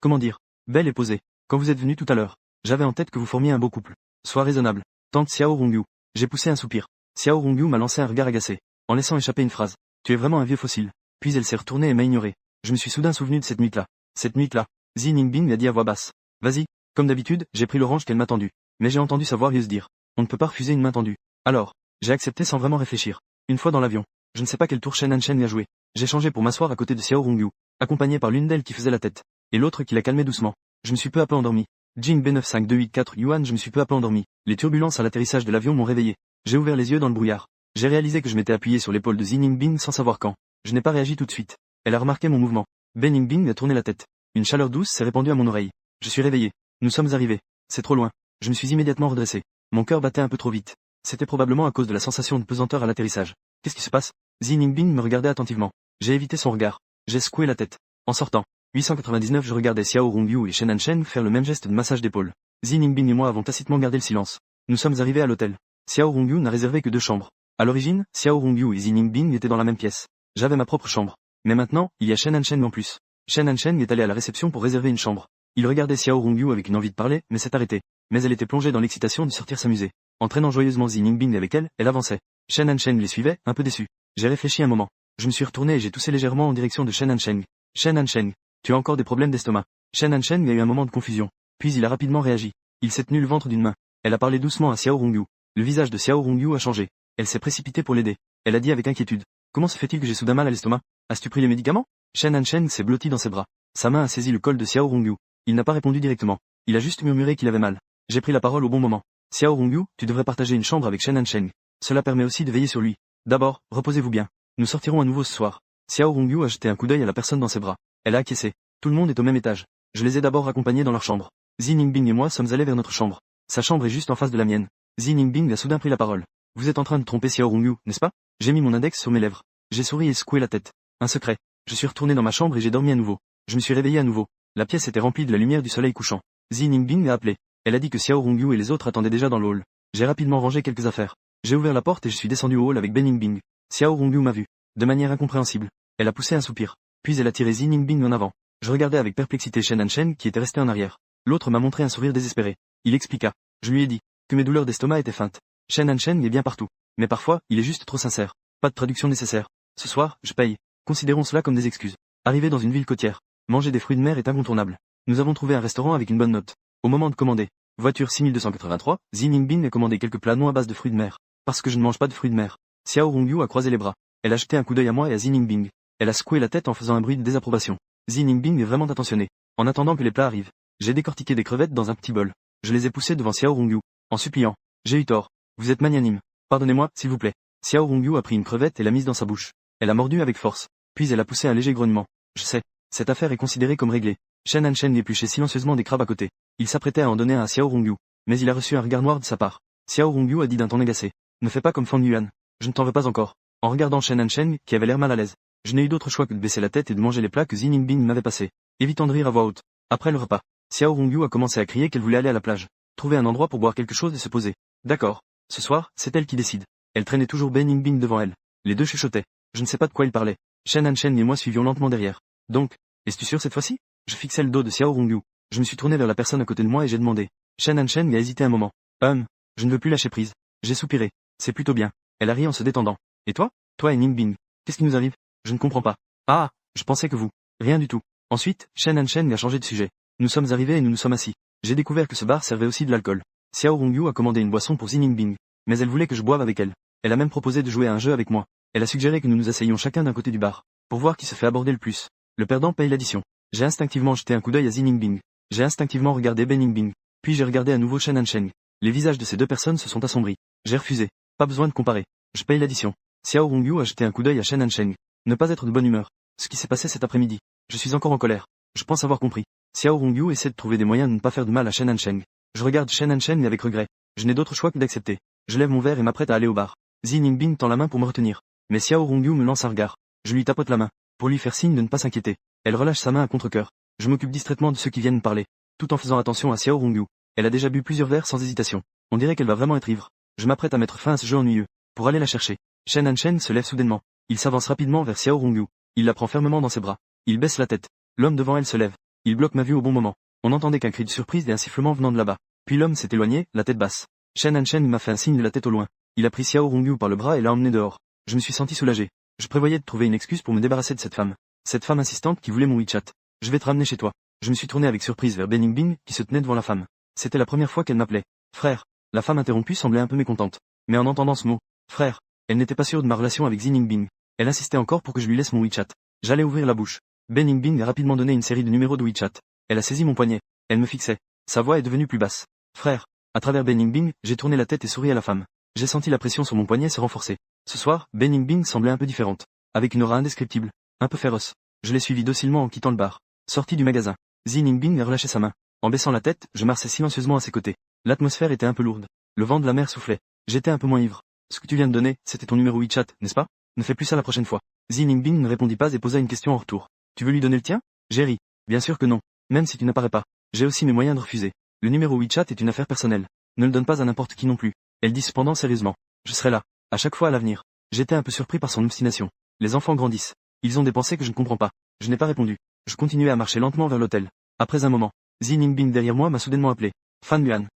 [SPEAKER 1] Comment dire? Belle et posée. Quand vous êtes venu tout à l'heure, j'avais en tête que vous formiez un beau couple. Sois raisonnable. Tante Xiao Rongyu. J'ai poussé un soupir. Xiao Rongyu m'a lancé un regard agacé, en laissant échapper une phrase. Tu es vraiment un vieux fossile. Puis elle s'est retournée et m'a ignoré. Je me suis soudain souvenu de cette nuit-là. Cette nuit-là. Xin Yingbing a dit à voix basse. Vas-y. Comme d'habitude, j'ai pris l'orange qu'elle m'a tendue. Mais j'ai entendu sa voix rieuse dire. On ne peut pas refuser une main tendue. Alors, j'ai accepté sans vraiment réfléchir. Une fois dans l'avion, je ne sais pas quel tour Shen Hansheng a joué. J'ai changé pour m'asseoir à côté de Xiao Rongyu, accompagné par l'une d'elles qui faisait la tête, et l'autre qui la calmait doucement. Je me suis peu à peu endormi. Jing B95284 Yuan, je me suis peu à peu endormi. Les turbulences à l'atterrissage de l'avion m'ont réveillé. J'ai ouvert les yeux dans le brouillard. J'ai réalisé que je m'étais appuyé sur l'épaule de Xin Yingbing sans savoir quand. Je n'ai pas réagi tout de suite. Elle a remarqué mon mouvement. Ben Yingbing a tourné la tête. Une chaleur douce s'est répandue à mon oreille. Je suis réveillé. Nous sommes arrivés. C'est trop loin. Je me suis immédiatement redressé. Mon cœur battait un peu trop vite. C'était probablement à cause de la sensation de pesanteur à l'atterrissage. Qu'est-ce qui se passe? Xin Yingbing me regardait attentivement. J'ai évité son regard. J'ai secoué la tête. En sortant, 899, je regardais Xiao Rongyu et Shen Hansheng faire le même geste de massage d'épaule. Xin Yingbing et moi avons tacitement gardé le silence. Nous sommes arrivés à l'hôtel. Xiao Rongyu n'a réservé que 2 chambres. À l'origine, Xiao Rongyu et Xin Yingbing étaient dans la même pièce. J'avais ma propre chambre. Mais maintenant, il y a Shen Hansheng en plus. Shen Hansheng est allé à la réception pour réserver une chambre. Il regardait Xiao Rongyu avec une envie de parler, mais s'est arrêté. Mais elle était plongée dans l'excitation de sortir s'amuser. Entraînant joyeusement Xin Yingbing avec elle, elle avançait. Shen Hansheng les suivait, un peu déçu. J'ai réfléchi un moment. Je me suis retourné et j'ai toussé légèrement en direction de Shen Hansheng. Shen Hansheng, tu as encore des problèmes d'estomac. Shen Hansheng a eu un moment de confusion. Puis il a rapidement réagi. Il s'est tenu le ventre d'une main. Elle a parlé doucement à Xiao Rongyu. Le visage de Xiao Rongyu a changé. Elle s'est précipitée pour l'aider. Elle a dit avec inquiétude. Comment se fait-il que j'ai soudain mal à l'estomac? As-tu pris les médicaments? Shen Hansheng s'est blotti dans ses bras. Sa main a saisi le col de Xiao Rongyu. Il n'a pas répondu directement. Il a juste murmuré qu'il avait mal. J'ai pris la parole au bon moment. Xiao Rongyu, tu devrais partager une chambre avec Shen Hansheng. Cela permet aussi de veiller sur lui. D'abord, reposez-vous bien. Nous sortirons à nouveau ce soir. Xiao Rongyu a jeté un coup d'œil à la personne dans ses bras. Elle a acquiescé. Tout le monde est au même étage. Je les ai d'abord accompagnés dans leur chambre. Xin Yingbing et moi sommes allés vers notre chambre. Sa chambre est juste en face de la mienne. Xin Yingbing a soudain pris la parole. Vous êtes en train de tromper Xiao Rongyu, n'est-ce pas? J'ai mis mon index sur mes lèvres. J'ai souri et secoué la tête. Un secret. Je suis retourné dans ma chambre et j'ai dormi à nouveau. Je me suis réveillé à nouveau. La pièce était remplie de la lumière du soleil couchant. Xin Yingbing a appelé. Elle a dit que Xiao Rongyu et les autres attendaient déjà dans le hall. J'ai rapidement rangé quelques affaires. J'ai ouvert la porte et je suis descendu au hall avec Ben Yingbing. Xiao Rongyu m'a vu. De manière incompréhensible. Elle a poussé un soupir. Puis elle a tiré Xin Yingbing en avant. Je regardais avec perplexité Shen Hansheng qui était resté en arrière. L'autre m'a montré un sourire désespéré. Il expliqua. Je lui ai dit que mes douleurs d'estomac étaient feintes. Shen Hansheng est bien partout. Mais parfois, il est juste trop sincère. Pas de traduction nécessaire. Ce soir, je paye. Considérons cela comme des excuses. Arriver dans une ville côtière, manger des fruits de mer est incontournable. Nous avons trouvé un restaurant avec une bonne note. Au moment de commander, voiture 6283, Xin Yingbing a commandé quelques plats non à base de fruits de mer. Parce que je ne mange pas de fruits de mer. Xiao Rongyu a croisé les bras. Elle a jeté un coup d'œil à moi et à Xin Yingbing. Elle a secoué la tête en faisant un bruit de désapprobation. Xin Yingbing est vraiment attentionné. En attendant que les plats arrivent, j'ai décortiqué des crevettes dans un petit bol. Je les ai poussées devant Xiao Rongyu, en suppliant. J'ai eu tort. Vous êtes magnanime. Pardonnez-moi, s'il vous plaît. Xiao Rongyu a pris une crevette et l'a mise dans sa bouche. Elle a mordu avec force. Puis elle a poussé un léger grognement. Je sais. Cette affaire est considérée comme réglée. Shen Hansheng épluchait silencieusement des crabes à côté. Il s'apprêtait à en donner un à Xiao Rongyu. Mais il a reçu un regard noir de sa part. Xiao Rongyu a dit d'un ton agacé. Ne fais pas comme Fang Yuan. Je ne t'en veux pas encore. En regardant Shen Hansheng, qui avait l'air mal à l'aise, je n'ai eu d'autre choix que de baisser la tête et de manger les plats que Xi Ningbing m'avait passés, évitant de rire à voix haute. Après le repas, Xiao Rongyu a commencé à crier qu'elle voulait aller à la plage, trouver un endroit pour boire quelque chose et se poser. D'accord. Ce soir, c'est elle qui décide. Elle traînait toujours Ben Ningbing devant elle. Les deux chuchotaient. Je ne sais pas de quoi ils parlaient. Shen Hansheng et moi suivions lentement derrière. Donc, es-tu sûr cette fois-ci? Je fixais le dos de Xiao Rongyu. Je me suis tourné vers la personne à côté de moi et j'ai demandé. Shen Hansheng a hésité un moment. Je ne veux plus lâcher prise. J'ai soupiré. C'est plutôt bien. Elle a ri en se détendant. Et toi? Toi et Ningbing. Qu'est-ce qui nous arrive? Je ne comprends pas. Ah, je pensais que vous. Rien du tout. Ensuite, Shen Hansheng a changé de sujet. Nous sommes arrivés et nous nous sommes assis. J'ai découvert que ce bar servait aussi de l'alcool. Xiao Rongyu a commandé une boisson pour Xi Ningbing. Mais elle voulait que je boive avec elle. Elle a même proposé de jouer à un jeu avec moi. Elle a suggéré que nous nous asseyions chacun d'un côté du bar, pour voir qui se fait aborder le plus. Le perdant paye l'addition. J'ai instinctivement jeté un coup d'œil à Xi Ningbing. J'ai instinctivement regardé Ben Ningbing. Puis j'ai regardé à nouveau Shen Hansheng. Les visages de ces deux personnes se sont assombris. J'ai refusé. Pas besoin de comparer. Je paye l'addition. Xiao Rongyu a jeté un coup d'œil à Shen Hansheng. Ne pas être de bonne humeur. Ce qui s'est passé cet après-midi. Je suis encore en colère. Je pense avoir compris. Xiao Rongyu essaie de trouver des moyens de ne pas faire de mal à Shen Hansheng. Je regarde Shen Hansheng avec regret. Je n'ai d'autre choix que d'accepter. Je lève mon verre et m'apprête à aller au bar. Xi Ningbing tend la main pour me retenir. Mais Xiao Rongyu me lance un regard. Je lui tapote la main, pour lui faire signe de ne pas s'inquiéter. Elle relâche sa main à contre-cœur. Je m'occupe distraitement de ceux qui viennent parler, tout en faisant attention à Xiao Rongyu. Elle a déjà bu plusieurs verres sans hésitation. On dirait qu'elle va vraiment être ivre. Je m'apprête à mettre fin à ce jeu ennuyeux, pour aller la chercher. Shen Hansheng se lève soudainement. Il s'avance rapidement vers Xiao Rongyu. Il la prend fermement dans ses bras. Il baisse la tête. L'homme devant elle se lève. Il bloque ma vue au bon moment. On n'entendait qu'un cri de surprise et un sifflement venant de là-bas. Puis l'homme s'est éloigné, la tête basse. Shen Hansheng m'a fait un signe de la tête au loin. Il a pris Xiao Rongyu par le bras et l'a emmené dehors. Je me suis senti soulagé. Je prévoyais de trouver une excuse pour me débarrasser de cette femme. Cette femme insistante qui voulait mon WeChat. Je vais te ramener chez toi. Je me suis tourné avec surprise vers Ben Ningbing, qui se tenait devant la femme. C'était la première fois qu'elle m'appelait frère. La femme interrompue semblait un peu mécontente. Mais en entendant ce mot, frère, elle n'était pas sûre de ma relation avec Xi Ningbing. Elle insistait encore pour que je lui laisse mon WeChat. J'allais ouvrir la bouche. Ben Ningbing a rapidement donné une série de numéros de WeChat. Elle a saisi mon poignet. Elle me fixait. Sa voix est devenue plus basse. Frère. À travers Ben Ningbing, j'ai tourné la tête et souri à la femme. J'ai senti la pression sur mon poignet se renforcer. Ce soir, Ben Ningbing semblait un peu différente. Avec une aura indescriptible. Un peu féroce. Je l'ai suivi docilement en quittant le bar. Sorti du magasin. Xi Ningbing a relâché sa main. En baissant la tête, je marchais silencieusement à ses côtés. L'atmosphère était un peu lourde. Le vent de la mer soufflait. J'étais un peu moins ivre. Ce que tu viens de donner, c'était ton numéro WeChat, n'est-ce pas? Ne fais plus ça la prochaine fois. Xi Ningbing ne répondit pas et posa une question en retour. Tu veux lui donner le tien? J'ai ri. Bien sûr que non. Même si tu n'apparais pas. J'ai aussi mes moyens de refuser. Le numéro WeChat est une affaire personnelle. Ne le donne pas à n'importe qui non plus. Elle dit cependant sérieusement. Je serai là. À chaque fois à l'avenir. J'étais un peu surpris par son obstination. Les enfants grandissent. Ils ont des pensées que je ne comprends pas. Je n'ai pas répondu. Je continuais à marcher lentement vers l'hôtel. Après un moment, Xi Ningbing derrière moi m'a soudainement appelé. Fan Yuan.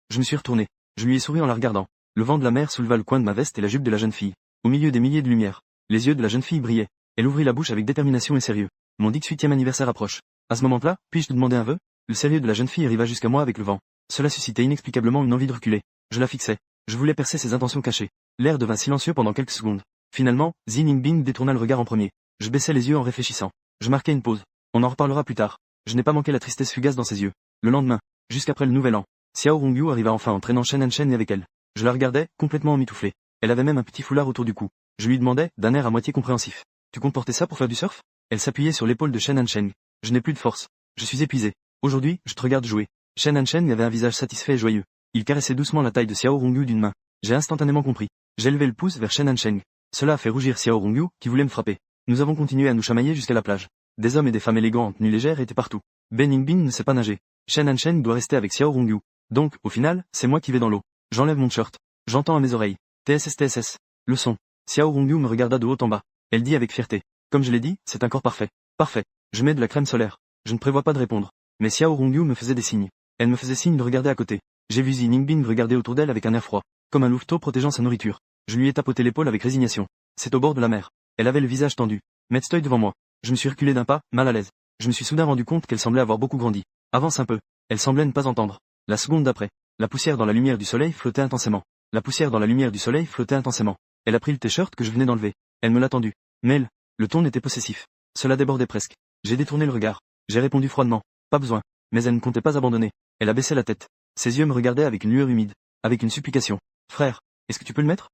[SPEAKER 1] Je me suis retourné. Je lui ai souri en la regardant. Le vent de la mer souleva le coin de ma veste et la jupe de la jeune fille. Au milieu des milliers de lumières. Les yeux de la jeune fille brillaient. Elle ouvrit la bouche avec détermination et sérieux. Mon 18e anniversaire approche. À ce moment-là, puis-je te demander un vœu? Le sérieux de la jeune fille arriva jusqu'à moi avec le vent. Cela suscitait inexplicablement une envie de reculer. Je la fixais. Je voulais percer ses intentions cachées. L'air devint silencieux pendant quelques secondes. Finalement, Xi Ningbing détourna le regard en premier. Je baissai les yeux en réfléchissant. Je marquai une pause. On en reparlera plus tard. Je n'ai pas manqué la tristesse fugace dans ses yeux. Le lendemain, jusqu'après le nouvel an, Xiao Rongyu arriva enfin en traînant Shen Hansheng avec elle. Je la regardais, complètement emmitouflée. Elle avait même un petit foulard autour du cou. Je lui demandais, d'un air à moitié compréhensif. Tu comptes porter ça pour faire du surf? Elle s'appuyait sur l'épaule de Shen Hansheng. Je n'ai plus de force. Je suis épuisé. Aujourd'hui, je te regarde jouer. Shen Hansheng avait un visage satisfait et joyeux. Il caressait doucement la taille de Xiao Rongyu d'une main. J'ai instantanément compris. J'ai levé le pouce vers Shen Hansheng. Cela a fait rougir Xiao Rongyu, qui voulait me frapper. Nous avons continué à nous chamailler jusqu'à la plage. Des hommes et des femmes élégants en tenue légère étaient partout. Ben Ningbing ne sait pas nager. Shen Hansheng doit rester avec Xiao Rongyu. Donc, au final, c'est moi qui vais dans l'eau. J'enlève mon shirt. J'entends à mes oreilles. TSS TSS. Le son. Xiao Rongyu me regarda de haut en bas. Elle dit avec fierté. Comme je l'ai dit, c'est un corps parfait. Parfait. Je mets de la crème solaire. Je ne prévois pas de répondre. Mais Xiao Rongyu me faisait des signes. Elle me faisait signe de regarder à côté. J'ai vu Xi Ningbing regarder autour d'elle avec un air froid, comme un louveteau protégeant sa nourriture. Je lui ai tapoté l'épaule avec résignation. C'est au bord de la mer. Elle avait le visage tendu. Metstoy devant moi. Je me suis reculé d'un pas, mal à l'aise. Je me suis soudain rendu compte qu'elle semblait avoir beaucoup grandi. Avance un peu. Elle semblait ne pas entendre. La seconde d'après. La poussière dans la lumière du soleil flottait intensément. La poussière dans la lumière du soleil flottait intensément. Elle a pris le t-shirt que je venais d'enlever. Elle me l'a tendu. Mais le ton était possessif. Cela débordait presque. J'ai détourné le regard. J'ai répondu froidement. Pas besoin. Mais elle ne comptait pas abandonner. Elle a baissé la tête. Ses yeux me regardaient avec une lueur humide. Avec une supplication. Frère, est-ce que tu peux le mettre?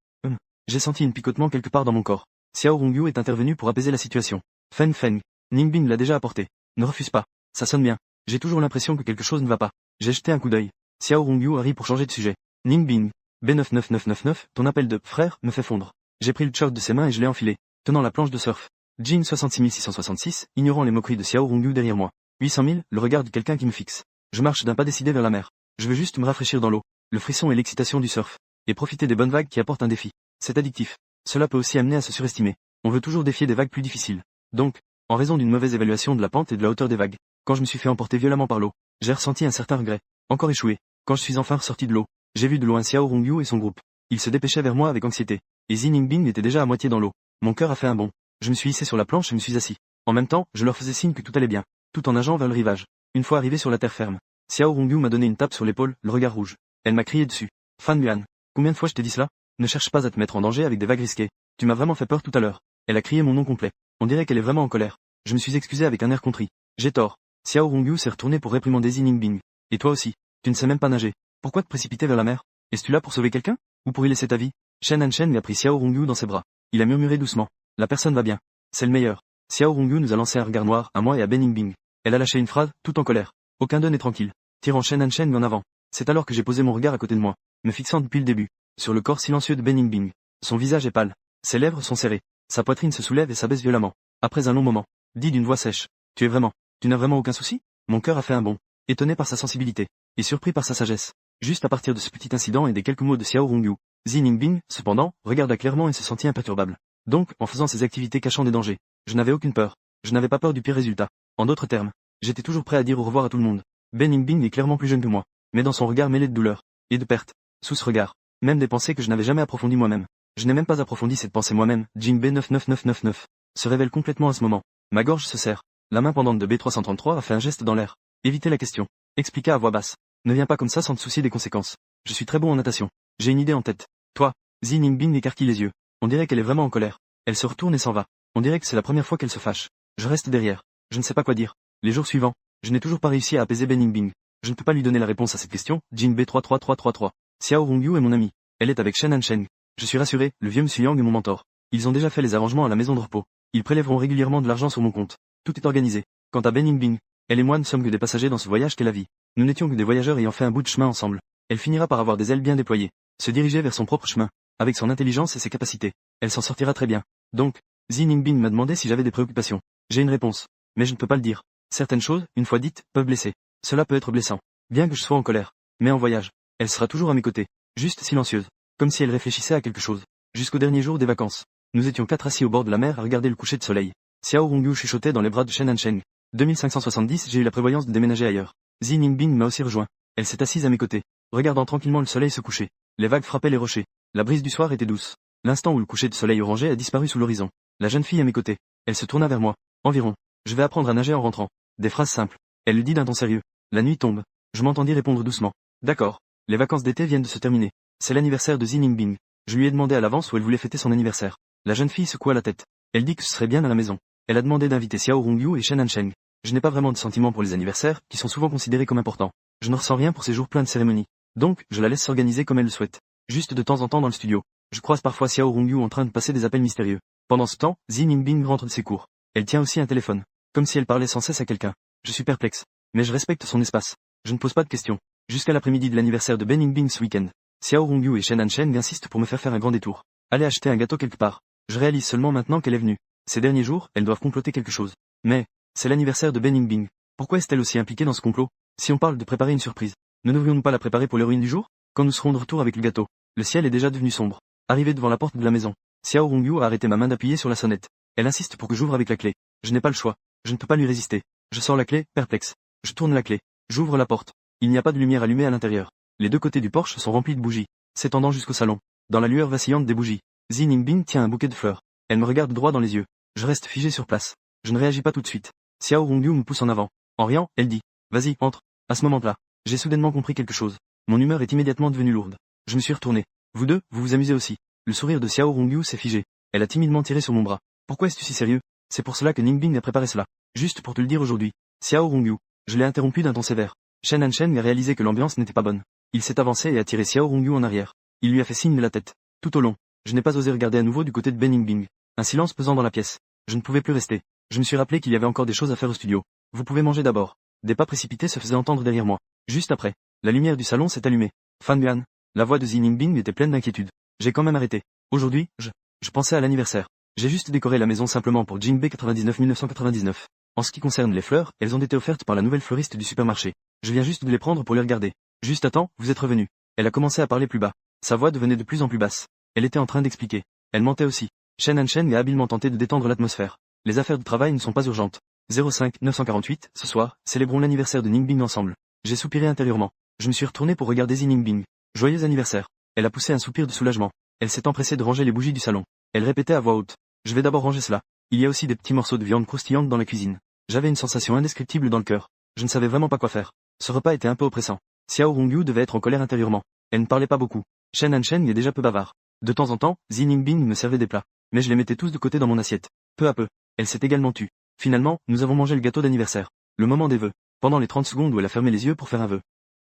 [SPEAKER 1] J'ai senti un picotement quelque part dans mon corps. Xiao Rongyu est intervenu pour apaiser la situation. Feng Feng. Ningbing l'a déjà apporté. Ne refuse pas. Ça sonne bien. J'ai toujours l'impression que quelque chose ne va pas. J'ai jeté un coup d'œil. Xiao Rongyu a ri pour changer de sujet. Ningbing. B99999, ton appel de « frère » me fait fondre. J'ai pris le choc de ses mains et je l'ai enfilé, tenant la planche de surf. Jean 66666, ignorant les moqueries de Xiao Rongyu derrière moi. 800 000, le regard de quelqu'un qui me fixe. Je marche d'un pas décidé vers la mer. Je veux juste me rafraîchir dans l'eau, le frisson et l'excitation du surf. Et profiter des bonnes vagues qui apportent un défi. C'est addictif. Cela peut aussi amener à se surestimer. On veut toujours défier des vagues plus difficiles. Donc, en raison d'une mauvaise évaluation de la pente et de la hauteur des vagues, quand je me suis fait emporter violemment par l'eau, j'ai ressenti un certain regret. Encore échoué. Quand je suis enfin ressorti de l'eau, j'ai vu de loin Xiao Rongyu et son groupe. Ils se dépêchaient vers moi avec anxiété. Et Xi Ningbing était déjà à moitié dans l'eau. Mon cœur a fait un bond. Je me suis hissé sur la planche et me suis assis. En même temps, je leur faisais signe que tout allait bien, tout en nageant vers le rivage. Une fois arrivé sur la terre ferme, Xiao Rongyu m'a donné une tape sur l'épaule, le regard rouge. Elle m'a crié dessus. Fan Yuan, combien de fois je t'ai dit cela? Ne cherche pas à te mettre en danger avec des vagues risquées. Tu m'as vraiment fait peur tout à l'heure. Elle a crié mon nom complet. On dirait qu'elle est vraiment en colère. Je me suis excusé avec un air contrit. J'ai tort. Xiao Rongyu s'est retourné pour réprimander Xi Ningbing. Et toi aussi. Tu ne sais même pas nager. Pourquoi te précipiter vers la mer? Es-tu là pour sauver quelqu'un? Ou pour y laisser ta vie? Shen Hanshen a pris Xiao Rongyu dans ses bras. Il a murmuré doucement. La personne va bien. C'est le meilleur. Xiao Rongyu nous a lancé un regard noir, à moi et à Ben Yingbing. Elle a lâché une phrase, tout en colère. Aucun d'eux n'est tranquille. Tirant Shen Hanshen en avant. C'est alors que j'ai posé mon regard à côté de moi, me fixant depuis le début, sur le corps silencieux de Ben Yingbing. Son visage est pâle. Ses lèvres sont serrées. Sa poitrine se soulève et s'abaisse violemment. Après un long moment, dit d'une voix sèche. Tu n'as vraiment aucun souci? Mon cœur a fait un bond, étonné par sa sensibilité, et surpris par sa sagesse. Juste à partir de ce petit incident et des quelques mots de Xiao Rongyu, Xi Ningbing, cependant, regarda clairement et se sentit imperturbable. Donc, en faisant ces activités cachant des dangers, je n'avais aucune peur. Je n'avais pas peur du pire résultat. En d'autres termes, j'étais toujours prêt à dire au revoir à tout le monde. Ben Yingbing est clairement plus jeune que moi, mais dans son regard mêlé de douleur et de perte, sous ce regard, même des pensées que je n'avais jamais approfondies moi-même. Je n'ai même pas approfondi cette pensée moi-même. Jin B99999 se révèle complètement à ce moment. Ma gorge se serre. La main pendante de B333 a fait un geste dans l'air. Évitez la question. Expliqua à voix basse. Ne viens pas comme ça sans te soucier des conséquences. Je suis très bon en natation. J'ai une idée en tête. Toi, Xi Ningbing écarquille les yeux. On dirait qu'elle est vraiment en colère. Elle se retourne et s'en va. On dirait que c'est la première fois qu'elle se fâche. Je reste derrière. Je ne sais pas quoi dire. Les jours suivants, je n'ai toujours pas réussi à apaiser Ben Yingbing. Je ne peux pas lui donner la réponse à cette question. Jin B33333. Xiao Rongyu est mon ami. Elle est avec Shen Hanshen. Je suis rassuré, le vieux Monsieur Yang est mon mentor. Ils ont déjà fait les arrangements à la maison de repos. Ils prélèveront régulièrement de l'argent sur mon compte. Tout est organisé. Quant à Ben Yingbing, elle et moi ne sommes que des passagers dans ce voyage qu'est la vie. Nous n'étions que des voyageurs ayant fait un bout de chemin ensemble. Elle finira par avoir des ailes bien déployées, se diriger vers son propre chemin, avec son intelligence et ses capacités. Elle s'en sortira très bien. Donc, Xi Ningbing m'a demandé si j'avais des préoccupations. J'ai une réponse. Mais je ne peux pas le dire. Certaines choses, une fois dites, peuvent blesser. Cela peut être blessant. Bien que je sois en colère. Mais en voyage, elle sera toujours à mes côtés. Juste silencieuse. Comme si elle réfléchissait à quelque chose. Jusqu'au dernier jour des vacances. Nous étions 4 assis au bord de la mer à regarder le coucher de soleil. Xiao Rongyu chuchotait dans les bras de Shen Hanshen. 2570, j'ai eu la prévoyance de déménager ailleurs. Xi Ningbing m'a aussi rejoint. Elle s'est assise à mes côtés, regardant tranquillement le soleil se coucher. Les vagues frappaient les rochers. La brise du soir était douce. L'instant où le coucher de soleil orangé a disparu sous l'horizon. La jeune fille à mes côtés. Elle se tourna vers moi. Environ. Je vais apprendre à nager en rentrant. Des phrases simples. Elle le dit d'un ton sérieux. La nuit tombe. Je m'entendis répondre doucement. D'accord. Les vacances d'été viennent de se terminer. C'est l'anniversaire de Xi Ningbing. Je lui ai demandé à l'avance où elle voulait fêter son anniversaire. La jeune fille secoua la tête. Elle dit que ce serait bien à la maison. Elle a demandé d'inviter Xiao Rongyu et Shen Hanshen. Je n'ai pas vraiment de sentiments pour les anniversaires, qui sont souvent considérés comme importants. Je ne ressens rien pour ces jours pleins de cérémonies. Donc, je la laisse s'organiser comme elle le souhaite. Juste de temps en temps dans le studio. Je croise parfois Xiao Rongyu en train de passer des appels mystérieux. Pendant ce temps, Xi Ningbing rentre de ses cours. Elle tient aussi un téléphone. Comme si elle parlait sans cesse à quelqu'un. Je suis perplexe. Mais je respecte son espace. Je ne pose pas de questions. Jusqu'à l'après-midi de l'anniversaire de Ben Yingbing ce week-end. Xiao Rongyu et Shen Hanshen insistent pour me faire un grand détour. Aller acheter un gâteau quelque part. Je réalise seulement maintenant qu'elle est venue. Ces derniers jours, elles doivent comploter quelque chose. Mais, c'est l'anniversaire de Ben Yingbing. Pourquoi est-elle aussi impliquée dans ce complot? Si on parle de préparer une surprise, ne devrions-nous pas la préparer pour l'héroïne du jour? Quand nous serons de retour avec le gâteau. Le ciel est déjà devenu sombre. Arrivé devant la porte de la maison, Xiao Rongyu a arrêté ma main d'appuyer sur la sonnette. Elle insiste pour que j'ouvre avec la clé. Je n'ai pas le choix. Je ne peux pas lui résister. Je sors la clé, perplexe. Je tourne la clé. J'ouvre la porte. Il n'y a pas de lumière allumée à l'intérieur. Les deux côtés du porche sont remplis de bougies, s'étendant jusqu'au salon. Dans la lueur vacillante des bougies, Xi Ningbing tient un bouquet de fleurs. Elle me regarde droit dans les yeux. Je reste figé sur place. Je ne réagis pas tout de suite. Xiao Rongyu me pousse en avant. En riant, elle dit. Vas-y, entre. À ce moment-là, j'ai soudainement compris quelque chose. Mon humeur est immédiatement devenue lourde. Je me suis retourné. Vous deux, vous vous amusez aussi. Le sourire de Xiao Rongyu s'est figé. Elle a timidement tiré sur mon bras. Pourquoi es-tu si sérieux? C'est pour cela que Ningbing a préparé cela. Juste pour te le dire aujourd'hui. Xiao Rongyu. Je l'ai interrompu d'un ton sévère. Shen Hanshen a réalisé que l'ambiance n'était pas bonne. Il s'est avancé et a tiré Xiao Rongyu en arrière. Il lui a fait signe de la tête. Tout au long, je n'ai pas osé regarder à nouveau du côté de Ben Yingbing. Un silence pesant dans la pièce. Je ne pouvais plus rester. Je me suis rappelé qu'il y avait encore des choses à faire au studio. Vous pouvez manger d'abord. Des pas précipités se faisaient entendre derrière moi. Juste après, la lumière du salon s'est allumée. Fan Yuan, La voix de Xi Jinping était pleine d'inquiétude. J'ai quand même arrêté. Aujourd'hui, je pensais à l'anniversaire. J'ai juste décoré la maison simplement pour Jinbei 99 1999. En ce qui concerne les fleurs, elles ont été offertes par la nouvelle fleuriste du supermarché. Je viens juste de les prendre pour les regarder. Juste à temps, vous êtes revenu. Elle a commencé à parler plus bas. Sa voix devenait de plus en plus basse. Elle était en train d'expliquer. Elle mentait aussi. Shen Hanchen a habilement tenté de détendre l'atmosphère. Les affaires de travail ne sont pas urgentes. 05 948, ce soir, célébrons l'anniversaire de Ningbing ensemble. J'ai soupiré intérieurement. Je me suis retourné pour regarder Xi Jinping. Joyeux anniversaire. Elle a poussé un soupir de soulagement. Elle s'est empressée de ranger les bougies du salon. Elle répétait à voix haute. Je vais d'abord ranger cela. Il y a aussi des petits morceaux de viande croustillante dans la cuisine. J'avais une sensation indescriptible dans le cœur. Je ne savais vraiment pas quoi faire. Ce repas était un peu oppressant. Xiao Rongyu devait être en colère intérieurement. Elle ne parlait pas beaucoup. Shen Hanchen est déjà peu bavard. De temps en temps, Xi Jinping me servait des plats. Mais je les mettais tous de côté dans mon assiette. Peu à peu, elle s'est également tue. Finalement, nous avons mangé le gâteau d'anniversaire. Le moment des vœux. Pendant les 30 secondes où elle a fermé les yeux pour faire un vœu.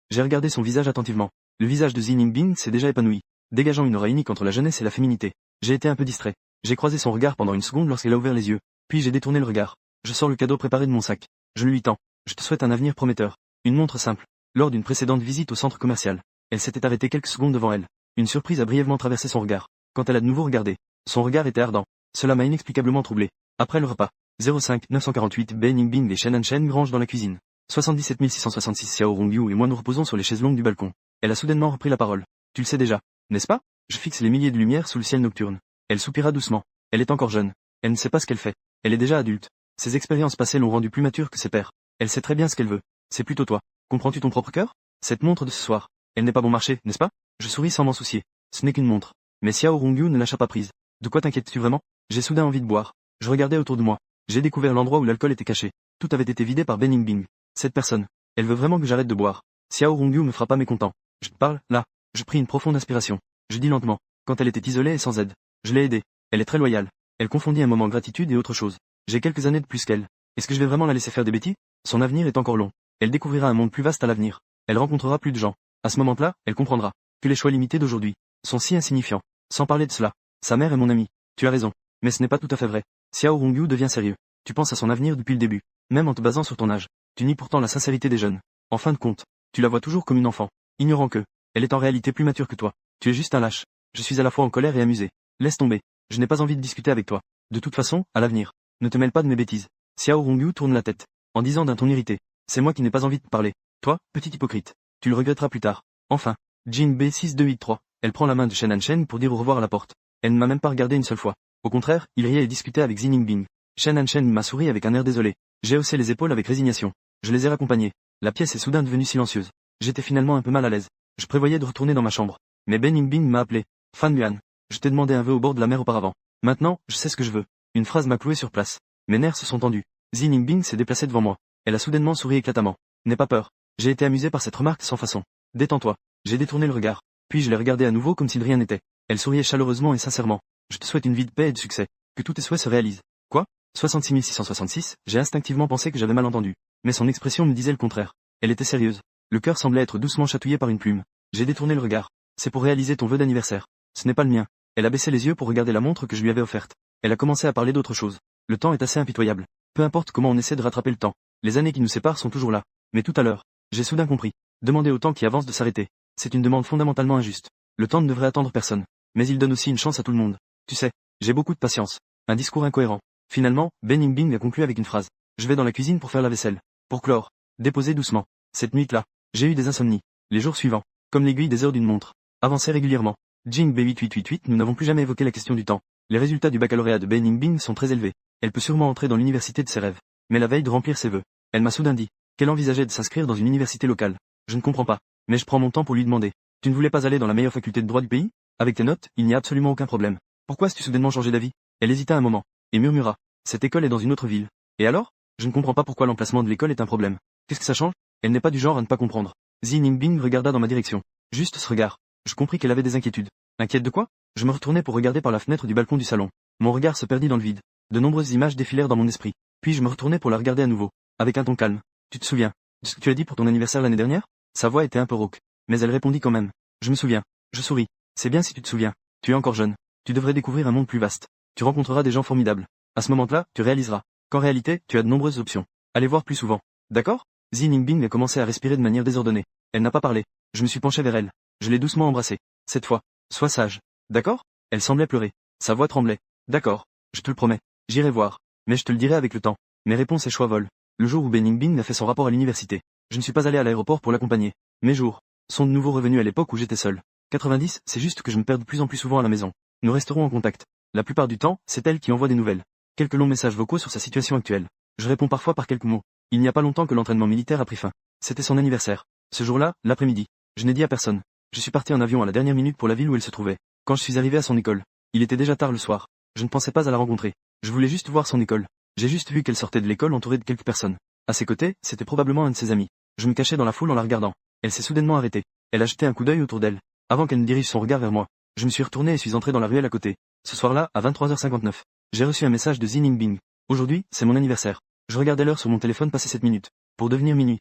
[SPEAKER 1] J'ai regardé son visage attentivement. Le visage de Xi Jinping s'est déjà épanoui, dégageant une aura unique entre la jeunesse et la féminité. J'ai été un peu distrait. J'ai croisé son regard pendant une seconde lorsqu'elle a ouvert les yeux. Puis j'ai détourné le regard. Je sors le cadeau préparé de mon sac. Je lui tends. Je te souhaite un avenir prometteur. Une montre simple. Lors d'une précédente visite au centre commercial, elle s'était arrêtée quelques secondes devant elle. Une surprise a brièvement traversé son regard. Quand elle a de nouveau regardé, son regard était ardent. Cela m'a inexplicablement troublé. Après le repas, 05 948 Bei Ningbing et Shen Hanchen rangent dans la cuisine. 77 666 Xiao Rongyu et moi nous reposons sur les chaises longues du balcon. Elle a soudainement repris la parole. Tu le sais déjà, n'est-ce pas? Je fixe les milliers de lumières sous le ciel nocturne. Elle soupira doucement. Elle est encore jeune. Elle ne sait pas ce qu'elle fait. Elle est déjà adulte. Ses expériences passées l'ont rendue plus mature que ses pères. Elle sait très bien ce qu'elle veut. C'est plutôt toi. Comprends-tu ton propre cœur? Cette montre de ce soir. Elle n'est pas bon marché, n'est-ce pas? Je souris sans m'en soucier. Ce n'est qu'une montre. Mais Xiao Rongyu ne lâcha pas prise. De quoi t'inquiètes-tu vraiment? J'ai soudain envie de boire. Je regardais autour de moi. J'ai découvert l'endroit où l'alcool était caché. Tout avait été vidé par Bei Ningbing. Cette personne. Elle veut vraiment que j'arrête de boire. Xiao Rongyu me fera pas mécontent. Je te parle, là. Je pris une profonde inspiration. Je dis lentement. Quand elle était isolée et sans aide. Je l'ai aidée. Elle est très loyale. Elle confondit un moment gratitude et autre chose. J'ai quelques années de plus qu'elle. Est-ce que je vais vraiment la laisser faire des bêtises? Son avenir est encore long. Elle découvrira un monde plus vaste à l'avenir. Elle rencontrera plus de gens. À ce moment-là, elle comprendra que les choix limités d'aujourd'hui sont si insignifiants. Sans parler de cela, sa mère est mon amie. Tu as raison. Mais ce n'est pas tout à fait vrai. Xiao Rongyu devient sérieux. Tu penses à son avenir depuis le début. Même en te basant sur ton âge. Tu nies pourtant la sincérité des jeunes. En fin de compte, tu la vois toujours comme une enfant. Ignorant que, elle est en réalité plus mature que toi. Tu es juste un lâche. Je suis à la fois en colère et amusé. Laisse tomber. Je n'ai pas envie de discuter avec toi. De toute façon, à l'avenir. Ne te mêle pas de mes bêtises. Xiao Rongyu tourne la tête. En disant d'un ton irrité. C'est moi qui n'ai pas envie de te parler. Toi, petit hypocrite. Tu le regretteras plus tard. Enfin. Jinbei 6283. Elle prend la main de Shen Hanchen pour dire au revoir à la porte. Elle ne m'a même pas regardé une seule fois. Au contraire, il riait et discutait avec Xi Jinping. Shen Hanchen m'a souri avec un air désolé. J'ai haussé les épaules avec résignation. Je les ai raccompagnés. La pièce est soudain devenue silencieuse. J'étais finalement un peu mal à l'aise. Je prévoyais de retourner dans ma chambre. Mais Bei Ningbing m'a appelé. Fan Yuan. Je t'ai demandé un vœu au bord de la mer auparavant. Maintenant, je sais ce que je veux. Une phrase m'a cloué sur place. Mes nerfs se sont tendus. Xi Jinping s'est déplacé devant moi. Elle a soudainement souri éclatamment. N'aie pas peur. J'ai été amusé par cette remarque sans façon. Détends-toi. J'ai détourné le regard. Puis je l'ai regardé à nouveau comme si de rien n'était. Elle souriait chaleureusement et sincèrement. Je te souhaite une vie de paix et de succès. Que tous tes souhaits se réalisent. Quoi? 66 666, j'ai instinctivement pensé que j'avais mal entendu. Mais son expression me disait le contraire. Elle était sérieuse. Le cœur semblait être doucement chatouillé par une plume. J'ai détourné le regard. C'est pour réaliser ton vœu d'anniversaire. Ce n'est pas le mien. Elle a baissé les yeux pour regarder la montre que je lui avais offerte. Elle a commencé à parler d'autre chose. Le temps est assez impitoyable. Peu importe comment on essaie de rattraper le temps. Les années qui nous séparent sont toujours là. Mais tout à l'heure, j'ai soudain compris. Demander au temps qui avance de s'arrêter. C'est une demande fondamentalement injuste. Le temps ne devrait attendre personne. Mais il donne aussi une chance à tout le monde. Tu sais, j'ai beaucoup de patience. Un discours incohérent. Finalement, Bei Ningbing a conclu avec une phrase. Je vais dans la cuisine pour faire la vaisselle. Pour clore. Déposer doucement. Cette nuit-là, j'ai eu des insomnies. Les jours suivants, comme l'aiguille des heures d'une montre, avançaient régulièrement. Jinbei 8888, nous n'avons plus jamais évoqué la question du temps. Les résultats du baccalauréat de Bei Ningbing sont très élevés. Elle peut sûrement entrer dans l'université de ses rêves. Mais la veille de remplir ses vœux, elle m'a soudain dit qu'elle envisageait de s'inscrire dans une université locale. Je ne comprends pas. Mais je prends mon temps pour lui demander. Tu ne voulais pas aller dans la meilleure faculté de droit du pays? Avec tes notes, il n'y a absolument aucun problème. Pourquoi as-tu soudainement changé d'avis? Elle hésita un moment, et murmura. Cette école est dans une autre ville. Et alors? Je ne comprends pas pourquoi l'emplacement de l'école est un problème. Qu'est-ce que ça change? Elle n'est pas du genre à ne pas comprendre. Xi Jinping regarda dans ma direction. Juste ce regard. Je compris qu'elle avait des inquiétudes. Inquiète de quoi? Je me retournai pour regarder par la fenêtre du balcon du salon. Mon regard se perdit dans le vide. De nombreuses images défilèrent dans mon esprit. Puis je me retournai pour la regarder à nouveau. Avec un ton calme. Tu te souviens de ce que tu as dit pour ton anniversaire l'année dernière? Sa voix était un peu rauque. Mais elle répondit quand même. Je me souviens. Je souris. C'est bien si tu te souviens. Tu es encore jeune. Tu devrais découvrir un monde plus vaste. Tu rencontreras des gens formidables. À ce moment-là, tu réaliseras qu'en réalité, tu as de nombreuses options. Allez voir plus souvent. D'accord? Xi Jinping a commencé à respirer de manière désordonnée. Elle n'a pas parlé. Je me suis penché vers elle. Je l'ai doucement embrassée. Cette fois, sois sage. D'accord? Elle semblait pleurer. Sa voix tremblait. D'accord. Je te le promets. J'irai voir. Mais je te le dirai avec le temps. Mes réponses et choix volent. Le jour où Beningbing a fait son rapport à l'université, je ne suis pas allé à l'aéroport pour l'accompagner. Mes jours sont de nouveau revenus à l'époque où j'étais seul. 90, c'est juste que je me perds de plus en plus souvent à la maison. Nous resterons en contact. La plupart du temps, c'est elle qui envoie des nouvelles. Quelques longs messages vocaux sur sa situation actuelle. Je réponds parfois par quelques mots. Il n'y a pas longtemps que l'entraînement militaire a pris fin. C'était son anniversaire. Ce jour-là, l'après-midi. Je n'ai dit à personne. Je suis parti en avion à la dernière minute pour la ville où elle se trouvait. Quand je suis arrivé à son école, il était déjà tard le soir. Je ne pensais pas à la rencontrer. Je voulais juste voir son école. J'ai juste vu qu'elle sortait de l'école entourée de quelques personnes. À ses côtés, c'était probablement un de ses amis. Je me cachais dans la foule en la regardant. Elle s'est soudainement arrêtée. Elle a jeté un coup d'œil autour d'elle. Avant qu'elle ne dirige son regard vers moi, je me suis retourné et suis entré dans la ruelle à côté. Ce soir-là, à 23h59, j'ai reçu un message de Beningbing. Aujourd'hui, c'est mon anniversaire. Je regardais l'heure sur mon téléphone passer 7 minutes. Pour devenir minuit.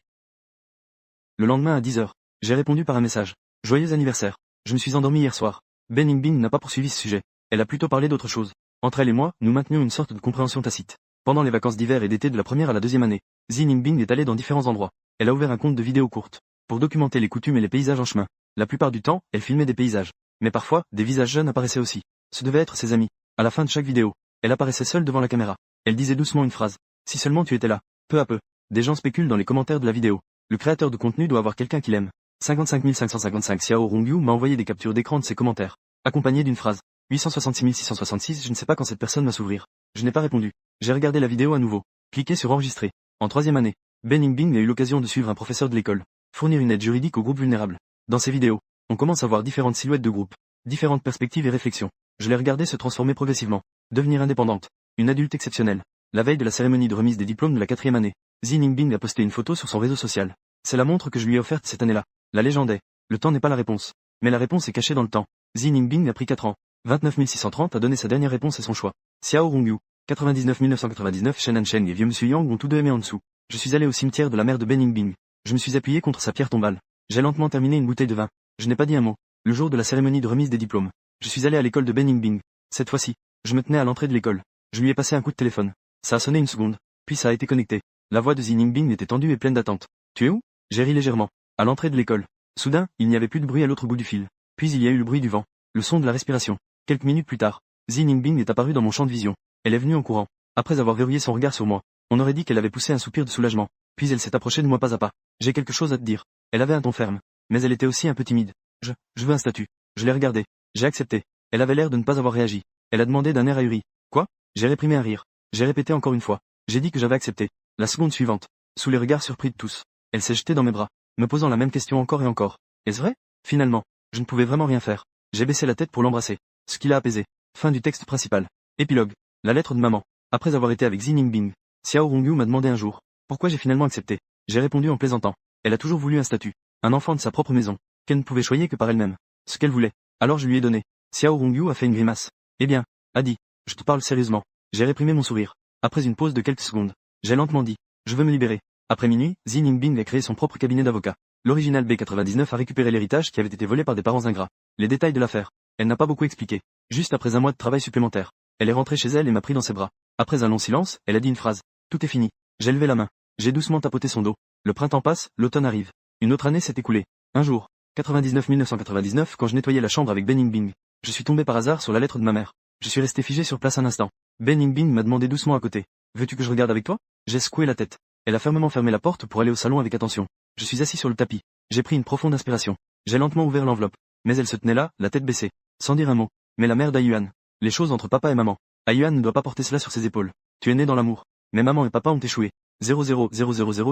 [SPEAKER 1] Le lendemain à 10h, j'ai répondu par un message. Joyeux anniversaire. Je me suis endormi hier soir. Beningbing n'a pas poursuivi ce sujet. Elle a plutôt parlé d'autre chose. Entre elle et moi, nous maintenions une sorte de compréhension tacite. Pendant les vacances d'hiver et d'été de la première à la deuxième année, Beningbing est allée dans différents endroits. Elle a ouvert un compte de vidéos courtes. Pour documenter les coutumes et les paysages en chemin. La plupart du temps, elle filmait des paysages. Mais parfois, des visages jeunes apparaissaient aussi. Ce devaient être ses amis. À la fin de chaque vidéo, elle apparaissait seule devant la caméra. Elle disait doucement une phrase. Si seulement tu étais là. Peu à peu. Des gens spéculent dans les commentaires de la vidéo. Le créateur de contenu doit avoir quelqu'un qu'il aime. 55 555 Xiao Rongyu m'a envoyé des captures d'écran de ses commentaires. Accompagnées d'une phrase. 866 666 je ne sais pas quand cette personne va s'ouvrir. Je n'ai pas répondu. J'ai regardé la vidéo à nouveau. Cliquez sur enregistrer. En troisième année, Beningbing a eu l'occasion de suivre un professeur de l'école. Fournir une aide juridique aux groupes vulnérables. Dans ces vidéos, on commence à voir différentes silhouettes de groupes. Différentes perspectives et réflexions. Je l'ai regardé se transformer progressivement. Devenir indépendante. Une adulte exceptionnelle. La veille de la cérémonie de remise des diplômes de la 4e année, Beningbing a posté une photo sur son réseau social. C'est la montre que je lui ai offerte cette année-là. La légende est, le temps n'est pas la réponse. Mais la réponse est cachée dans le temps. Beningbing a pris 4 ans. 29 630 a donné sa dernière réponse et son choix. Xiao Rongyu. 99 999 Shen Sheng et Vieux Monsieur Yang ont tous deux aimé en dessous. Je suis allé au cimetière de la mère de Beningbing. Je me suis appuyé contre sa pierre tombale. J'ai lentement terminé une bouteille de vin. Je n'ai pas dit un mot. Le jour de la cérémonie de remise des diplômes. Je suis allé à l'école de Beningbing. Cette fois-ci, je me tenais à l'entrée de l'école. Je lui ai passé un coup de téléphone. Ça a sonné une seconde. Puis ça a été connecté. La voix de Beningbing était tendue et pleine d'attente. Tu es où? J'ai ri légèrement. À l'entrée de l'école. Soudain, il n'y avait plus de bruit à l'autre bout du fil. Puis il y a eu le bruit du vent. Le son de la respiration. Quelques minutes plus tard, Beningbing est apparue dans mon champ de vision. Elle est venue en courant. Après avoir verrouillé son regard sur moi, on aurait dit qu'elle avait poussé un soupir de soulagement. Puis elle s'est approchée de moi pas à pas. J'ai quelque chose à te dire. Elle avait un ton ferme. Mais elle était aussi un peu timide. Je veux un statut. Je l'ai regardée. J'ai accepté. Elle avait l'air de ne pas avoir réagi. Elle a demandé d'un air ahuri. Quoi? J'ai réprimé un rire. J'ai répété encore une fois. J'ai dit que j'avais accepté. La seconde suivante, sous les regards surpris de tous, elle s'est jetée dans mes bras, me posant la même question encore et encore. Est-ce vrai? Finalement, je ne pouvais vraiment rien faire. J'ai baissé la tête pour l'embrasser. Ce qui l'a apaisé. Fin du texte principal. Épilogue. La lettre de maman. Après avoir été avec Beningbing, Xiao Rongyu m'a demandé un jour pourquoi j'ai finalement accepté. J'ai répondu en plaisantant. Elle a toujours voulu un statut. Un enfant de sa propre maison, qu'elle ne pouvait choyer que par elle-même. Ce qu'elle voulait. Alors je lui ai donné. Xiao Rongyu a fait une grimace. Eh bien, a dit. Je te parle sérieusement. J'ai réprimé mon sourire. Après une pause de quelques secondes, j'ai lentement dit. Je veux me libérer. Après minuit, Beningbing a créé son propre cabinet d'avocat. L'original B99 a récupéré l'héritage qui avait été volé par des parents ingrats. Les détails de l'affaire. Elle n'a pas beaucoup expliqué. Juste après un mois de travail supplémentaire. Elle est rentrée chez elle et m'a pris dans ses bras. Après un long silence, elle a dit une phrase. Tout est fini. J'ai levé la main. J'ai doucement tapoté son dos. Le printemps passe, l'automne arrive. Une autre année s'est écoulée. Un jour, 99 999, quand je nettoyais la chambre avec Beningbing, je suis tombé par hasard sur la lettre de ma mère. Je suis resté figé sur place un instant. Beningbing m'a demandé doucement à côté. Veux-tu que je regarde avec toi? J'ai secoué la tête. Elle a fermement fermé la porte pour aller au salon avec attention. Je suis assis sur le tapis. J'ai pris une profonde inspiration. J'ai lentement ouvert l'enveloppe. Mais elle se tenait là, la tête baissée. Sans dire un mot. Mais la mère d'Ayuan. Les choses entre papa et maman. Ayuan ne doit pas porter cela sur ses épaules. Tu es né dans l'amour. Mais maman et papa ont échoué. 00000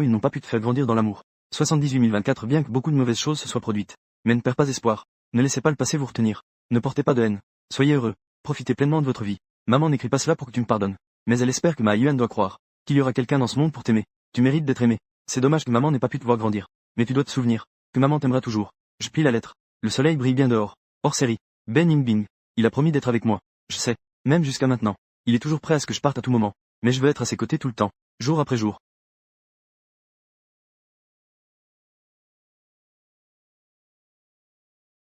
[SPEAKER 1] ils n'ont pas pu te faire grandir dans l'amour. 78 024 bien que beaucoup de mauvaises choses se soient produites. Mais ne perds pas espoir. Ne laissez pas le passé vous retenir. Ne portez pas de haine. Soyez heureux. Profitez pleinement de votre vie. Maman n'écrit pas cela pour que tu me pardonnes. Mais elle espère que ma Ayuan doit croire qu'il y aura quelqu'un dans ce monde pour t'aimer. Tu mérites d'être aimé. C'est dommage que maman n'ait pas pu te voir grandir. Mais tu dois te souvenir que maman t'aimera toujours. Je plie la lettre. Le soleil brille bien dehors. Hors série. Beningbing. Il a promis d'être avec moi. Je sais. Même jusqu'à maintenant. Il est toujours prêt à ce que je parte à tout moment. Mais je veux être à ses côtés tout le temps. Jour après jour.